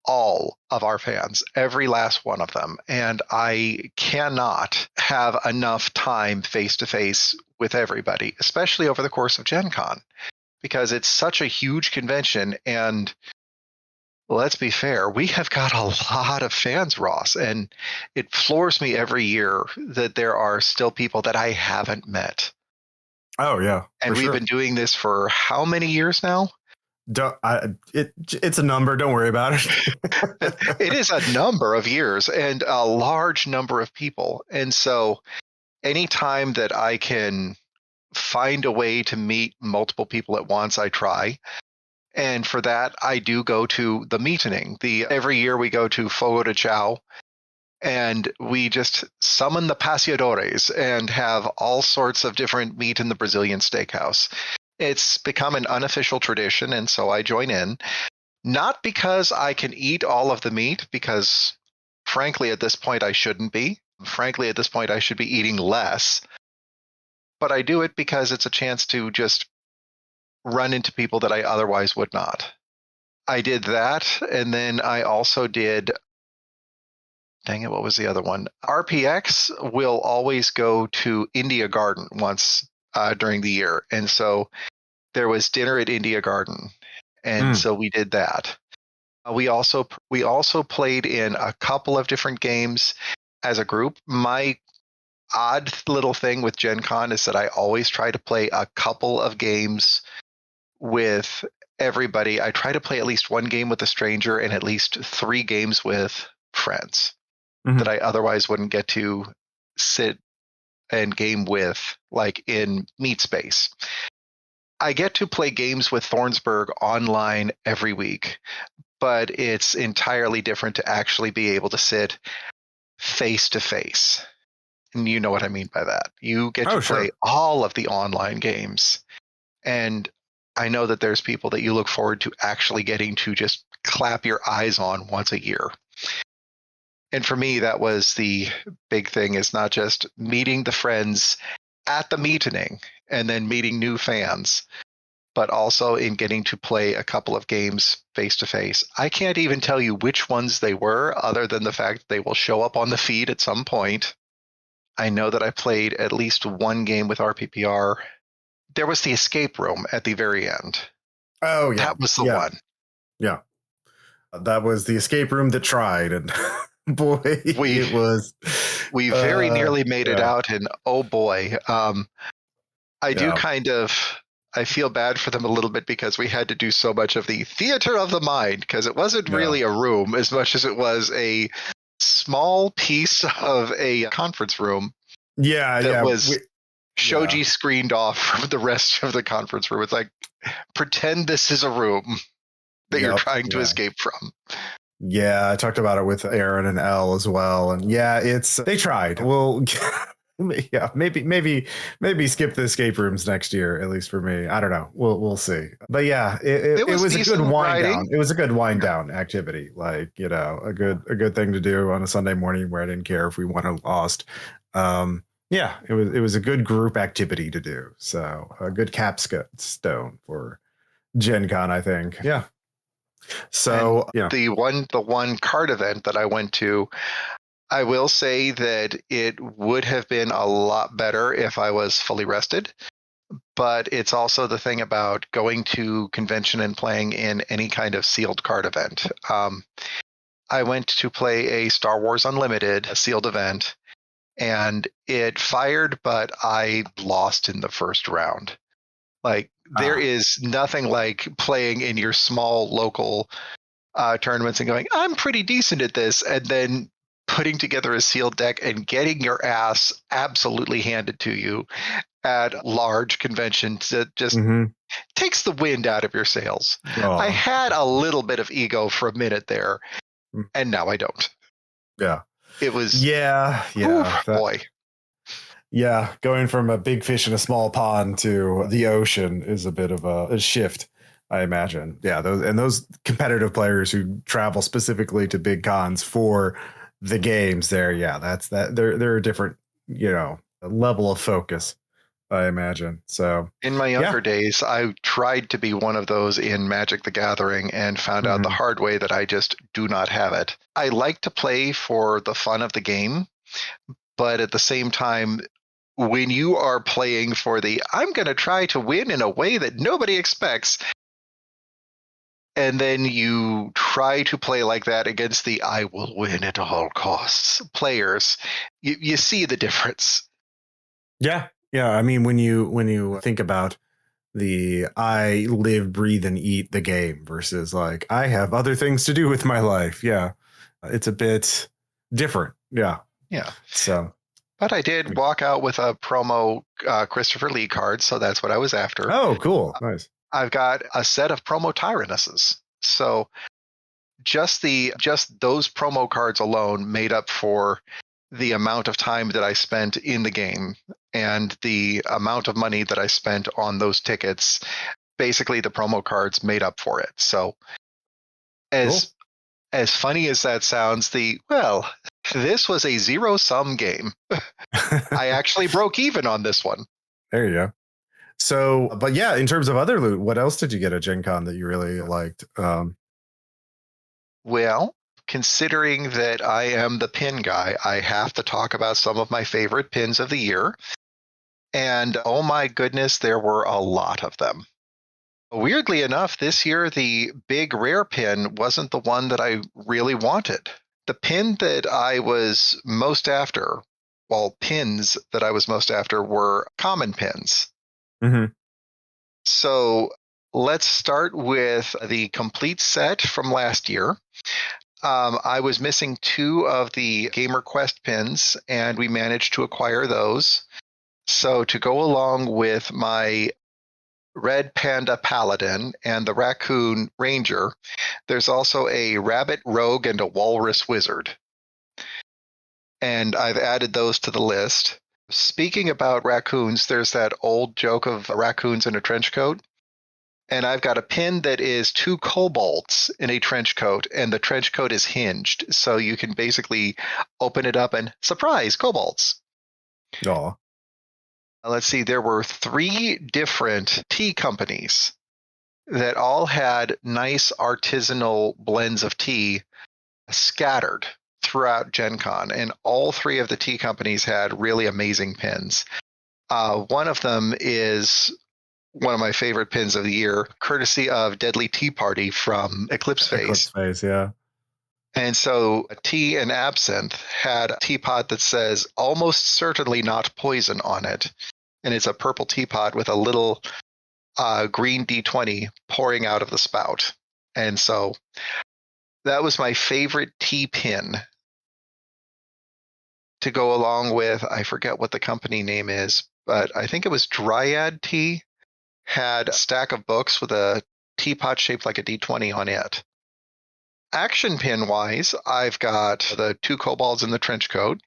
[SPEAKER 6] all of our fans, every last one of them. And I cannot have enough time face to face with everybody, especially over the course of Gen Con, because it's such a huge convention. And let's be fair, we have got a lot of fans, Ross, and it floors me every year that there are still people that I haven't met.
[SPEAKER 1] Oh, yeah.
[SPEAKER 6] And we've been doing this for how many years now?
[SPEAKER 1] It's a number. Don't worry about it.
[SPEAKER 6] It is a number of years and a large number of people. And so anytime that I can find a way to meet multiple people at once, I try. And for that, I do go to the meeting. Every year we go to Fogo de Chao, and we just summon the paseadores and have all sorts of different meat in the Brazilian steakhouse. It's become an unofficial tradition, and so I join in. Not because I can eat all of the meat, because frankly, at this point, I shouldn't be. Frankly, at this point, I should be eating less. But I do it because it's a chance to just run into people that I otherwise would not. I did that, and then I also did, dang it, what was the other one? RPX will always go to India Garden once during the year, and so there was dinner at India Garden, and so we did that. We also played in a couple of different games as a group. My odd little thing with Gen Con is that I always try to play a couple of games with everybody. I try to play at least one game with a stranger and at least 3 games with friends that I otherwise wouldn't get to sit and game with, like in Meat Space. I get to play games with Thornsburg online every week, but it's entirely different to actually be able to sit face to face. And you know what I mean by that. You get to play all of the online games. And I know that there's people that you look forward to actually getting to just clap your eyes on once a year. And for me, that was the big thing, is not just meeting the friends at the meeting and then meeting new fans, but also in getting to play a couple of games face to face. I can't even tell you which ones they were, other than the fact that they will show up on the feed at some point. I know that I played at least one game with RPPR. There was the escape room at the very end.
[SPEAKER 1] Oh, yeah.
[SPEAKER 6] That was the one.
[SPEAKER 1] Yeah. That was the escape room that tried. And boy, it was.
[SPEAKER 6] We very nearly made it out. And oh, boy. I feel bad for them a little bit, because we had to do so much of the theater of the mind, because it wasn't really a room as much as it was a small piece of a conference room. That was Shoji screened off from the rest of the conference room. It's like, pretend this is a room that you're trying to escape from.
[SPEAKER 1] Yeah, I talked about it with Aaron and Elle as well. And they tried. Well, maybe skip the escape rooms next year, at least for me. I don't know. We'll see. But yeah, it was a good wind down. It was a good wind down activity. Like, a good thing to do on a Sunday morning where I didn't care if we won or lost. It was a good group activity to do. So a good capstone for Gen Con, I think. Yeah. So
[SPEAKER 6] the one card event that I went to, I will say that it would have been a lot better if I was fully rested. But it's also the thing about going to convention and playing in any kind of sealed card event. I went to play a Star Wars Unlimited, a sealed event, and it fired, but I lost in the first round. Like, there is nothing like playing in your small local tournaments and going, I'm pretty decent at this, and then putting together a sealed deck and getting your ass absolutely handed to you at large conventions. That just takes the wind out of your sails. I had a little bit of ego for a minute there, and now I don't.
[SPEAKER 1] Yeah.
[SPEAKER 6] It was... boy.
[SPEAKER 1] Yeah, going from a big fish in a small pond to the ocean is a bit of a shift, I imagine. Yeah, those competitive players who travel specifically to big cons for the games there, they're a different, level of focus I imagine. So
[SPEAKER 6] in my younger days, I tried to be one of those in Magic the Gathering and found out the hard way that I just do not have it. I like to play for the fun of the game, but at the same time, when you are playing for I'm going to try to win in a way that nobody expects, and then you try to play like that against I will win at all costs players, you see the difference.
[SPEAKER 1] Yeah. Yeah. I mean, when you think about I live, breathe, and eat the game versus like, I have other things to do with my life. Yeah. It's a bit different. Yeah.
[SPEAKER 6] Yeah.
[SPEAKER 1] So.
[SPEAKER 6] But I did walk out with a promo Christopher Lee card, so that's what I was after.
[SPEAKER 1] Oh, cool. Nice.
[SPEAKER 6] I've got a set of promo Tyrannesses. So just those promo cards alone made up for the amount of time that I spent in the game and the amount of money that I spent on those tickets. Basically, the promo cards made up for it. So as funny as that sounds, this was a zero-sum game. I actually broke even on this one.
[SPEAKER 1] There you go. So, but yeah, in terms of other loot, what else did you get at Gen Con that you really liked?
[SPEAKER 6] Well, considering that I am the pin guy, I have to talk about some of my favorite pins of the year. And oh my goodness, there were a lot of them. Weirdly enough, this year, the big rare pin wasn't the one that I really wanted. The pin that I was most after, pins that I was most after were common pins.
[SPEAKER 1] Mm-hmm.
[SPEAKER 6] So let's start with the complete set from last year. I was missing 2 of the Gamer Quest pins, and we managed to acquire those. So to go along with my Red Panda Paladin and the Raccoon Ranger, there's also a Rabbit Rogue and a Walrus Wizard. And I've added those to the list. Speaking about raccoons, there's that old joke of raccoons in a trench coat. And I've got a pin that is 2 kobolds in a trench coat, and the trench coat is hinged. So you can basically open it up and surprise, kobolds.
[SPEAKER 1] Aw.
[SPEAKER 6] Let's see, there were 3 different tea companies that all had nice artisanal blends of tea scattered throughout Gen Con, and all 3 of the tea companies had really amazing pins. One of them is one of my favorite pins of the year, courtesy of Deadly Tea Party from Eclipse Phase.
[SPEAKER 1] Eclipse Phase, yeah.
[SPEAKER 6] And so Tea and Absinthe had a teapot that says almost certainly not poison on it. And it's a purple teapot with a little green D20 pouring out of the spout. And so that was my favorite tea pin to go along with, I forget what the company name is, but I think it was Dryad Tea, had a stack of books with a teapot shaped like a D20 on it. Action pin wise, I've got the 2 kobolds in the trench coat.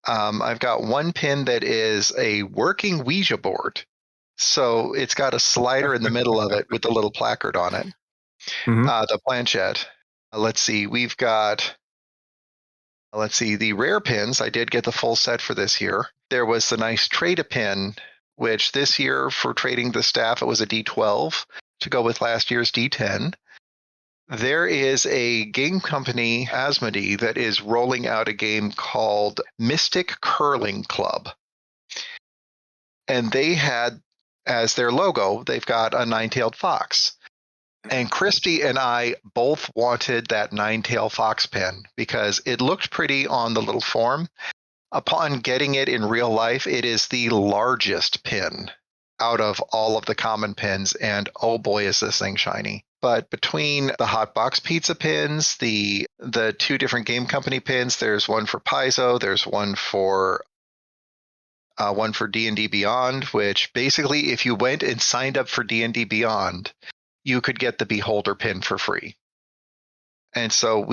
[SPEAKER 6] I've got one pin that is a working Ouija board. So it's got a slider in the middle of it with a little placard on it.
[SPEAKER 1] Mm-hmm.
[SPEAKER 6] The planchette. Let's see, the rare pins. I did get the full set for this year. There was the nice Trade-A-Pin, which this year for trading the staff, it was a D12 to go with last year's D10. There is a game company, Asmodee, that is rolling out a game called Mystic Curling Club. And they had, as their logo, they've got a 9-tailed fox. And Christy and I both wanted that 9-tailed fox pin because it looked pretty on the little form. Upon getting it in real life, it is the largest pin out of all of the common pins, and oh boy, is this thing shiny. But between the Hot Box Pizza pins, the 2 different game company pins, there's one for Paizo, there's one for D&D Beyond, which basically if you went and signed up for D&D Beyond, you could get the Beholder pin for free. And so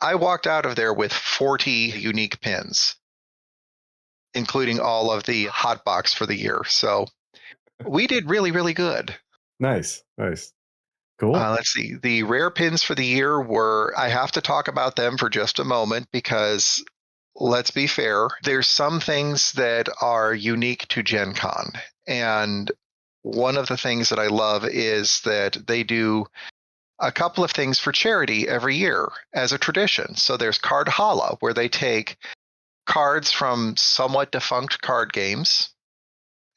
[SPEAKER 6] I walked out of there with 40 unique pins, including all of the hot box for the year. So we did really, really good.
[SPEAKER 1] Nice. Cool.
[SPEAKER 6] Let's see. The rare pins for the year were, I have to talk about them for just a moment because let's be fair. There's some things that are unique to Gen Con. And one of the things that I love is that they do a couple of things for charity every year as a tradition. So there's Card Hala, where they take cards from somewhat defunct card games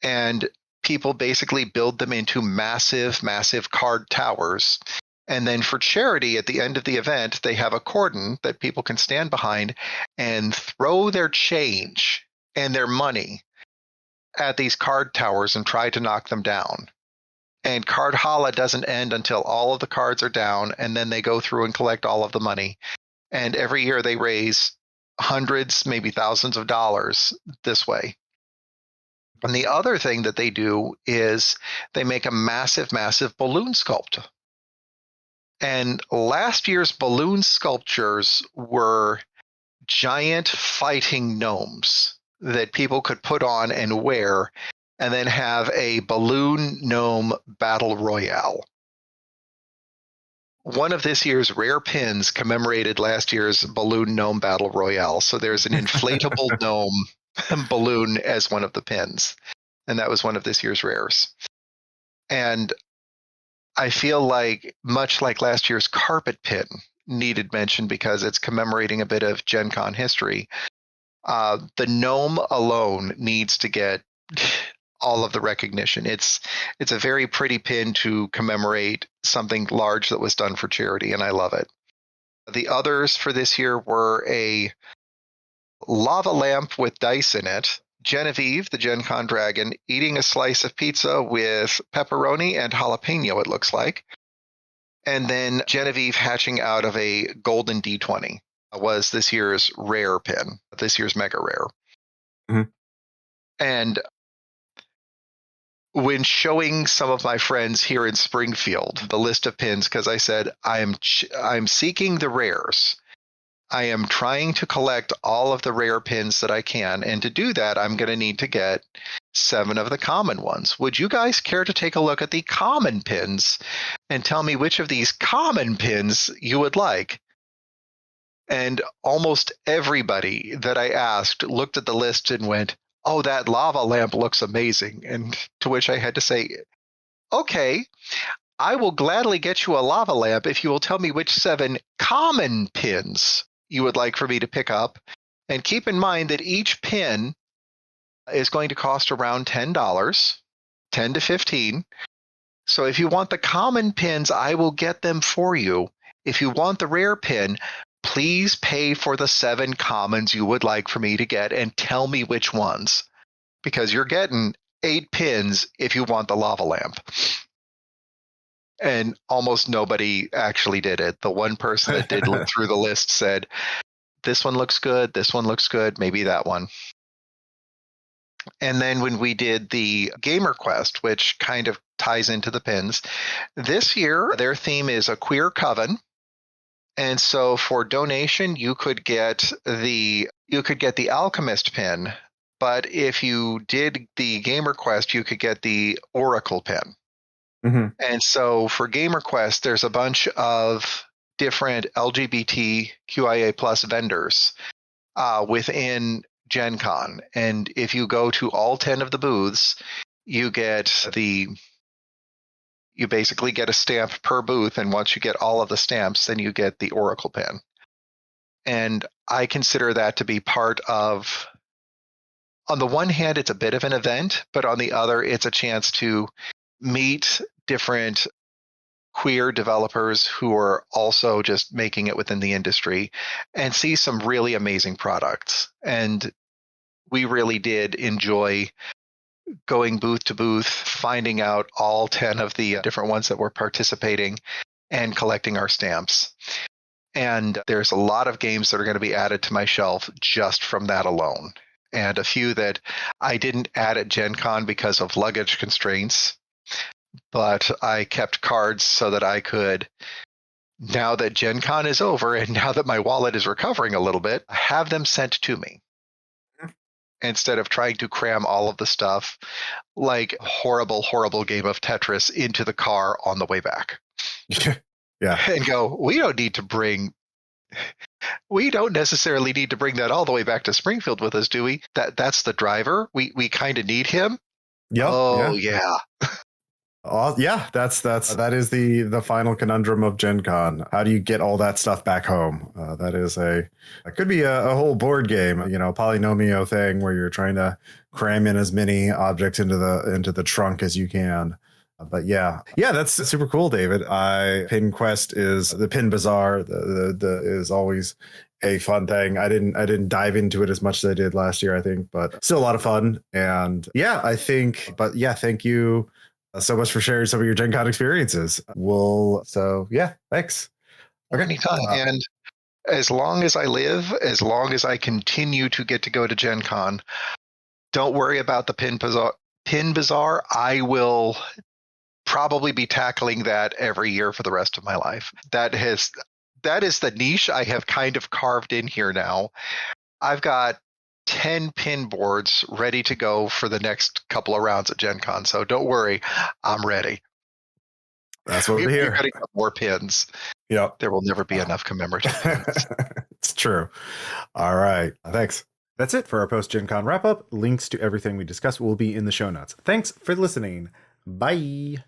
[SPEAKER 6] and people basically build them into massive, massive card towers. And then for charity, at the end of the event, they have a cordon that people can stand behind and throw their change and their money at these card towers and try to knock them down. And Card Hala doesn't end until all of the cards are down, and then they go through and collect all of the money. And every year they raise hundreds, maybe thousands of dollars this way. And the other thing that they do is they make a massive, massive balloon sculpt. And last year's balloon sculptures were giant fighting gnomes that people could put on and wear, and then have a balloon gnome battle royale. One of this year's rare pins commemorated last year's balloon gnome battle royale. So there's an inflatable gnome balloon as one of the pins. And that was one of this year's rares. And I feel like, much like last year's carpet pin needed mention because it's commemorating a bit of Gen Con history, the gnome alone needs to get all of the recognition. It's a very pretty pin to commemorate something large that was done for charity, and I love it. The others for this year were a lava lamp with dice in it, Genevieve, the Gen Con dragon, eating a slice of pizza with pepperoni and jalapeno, it looks like, and then Genevieve hatching out of a golden D20 was this year's rare pin, this year's mega rare.
[SPEAKER 1] Mm-hmm.
[SPEAKER 6] And when showing some of my friends here in Springfield the list of pins, because I said I'm seeking the rares. I am trying to collect all of the rare pins that I can, and to do that, I'm going to need to get 7 of the common ones. Would you guys care to take a look at the common pins and tell me which of these common pins you would like? And almost everybody that I asked looked at the list and went, "Oh, that lava lamp looks amazing." And to which I had to say, "Okay, I will gladly get you a lava lamp if you will tell me which 7 common pins you would like for me to pick up. And keep in mind that each pin is going to cost around $10, $10 to $15. So if you want the common pins, I will get them for you. If you want the rare pin, please pay for the 7 commons you would like for me to get and tell me which ones, because you're getting 8 pins if you want the lava lamp." And almost nobody actually did it. The one person that did look through the list said, "This one looks good, this one looks good, maybe that one." And then when we did the Gamer Quest, which kind of ties into the pins, this year their theme is a queer coven. And so for donation, you could get the Alchemist pin, but if you did the Gamer Quest, you could get the Oracle pin.
[SPEAKER 1] Mm-hmm.
[SPEAKER 6] And so for Gamer Quest, there's a bunch of different LGBTQIA plus vendors within Gen Con. And if you go to all 10 of the booths, you basically get a stamp per booth. And once you get all of the stamps, then you get the Oracle pin. And I consider that to be part of, on the one hand, it's a bit of an event, but on the other, it's a chance to meet different queer developers who are also just making it within the industry and see some really amazing products. And we really did enjoy going booth to booth, finding out all 10 of the different ones that were participating and collecting our stamps. And there's a lot of games that are going to be added to my shelf just from that alone. And a few that I didn't add at Gen Con because of luggage constraints, but I kept cards so that I could, now that Gen Con is over and now that my wallet is recovering a little bit, have them sent to me instead of trying to cram all of the stuff like a horrible, horrible game of Tetris into the car on the way back.
[SPEAKER 1] Yeah.
[SPEAKER 6] And go, we don't need to bring we don't necessarily need to bring that all the way back to Springfield with us, do we? That's the driver. We kind of need him.
[SPEAKER 1] Yep.
[SPEAKER 6] Oh yeah.
[SPEAKER 1] Yeah, that is the final conundrum of Gen Con. How do you get all that stuff back home? That could be a whole board game, polynomio thing where you're trying to cram in as many objects into the trunk as you can. But yeah, that's super cool, David. Pin Quest is the Pin Bazaar. The is always a fun thing. I didn't dive into it as much as I did last year, I think, but still a lot of fun. And yeah, thank you so much for sharing some of your Gen Con experiences. Thanks.
[SPEAKER 6] Okay. Anytime. And as long as I live, as long as I continue to get to go to Gen Con, don't worry about the Pin Bazaar. I will probably be tackling that every year for the rest of my life. That is the niche I have kind of carved in here now. I've got 10 pin boards ready to go for the next couple of rounds at Gen Con. So don't worry, I'm ready.
[SPEAKER 1] That's what we're here.
[SPEAKER 6] We're going to get more pins.
[SPEAKER 1] Yep.
[SPEAKER 6] There will never be enough commemorative pins.
[SPEAKER 1] It's true. All right. Thanks. That's it for our post-Gen Con wrap-up. Links to everything we discussed will be in the show notes. Thanks for listening. Bye.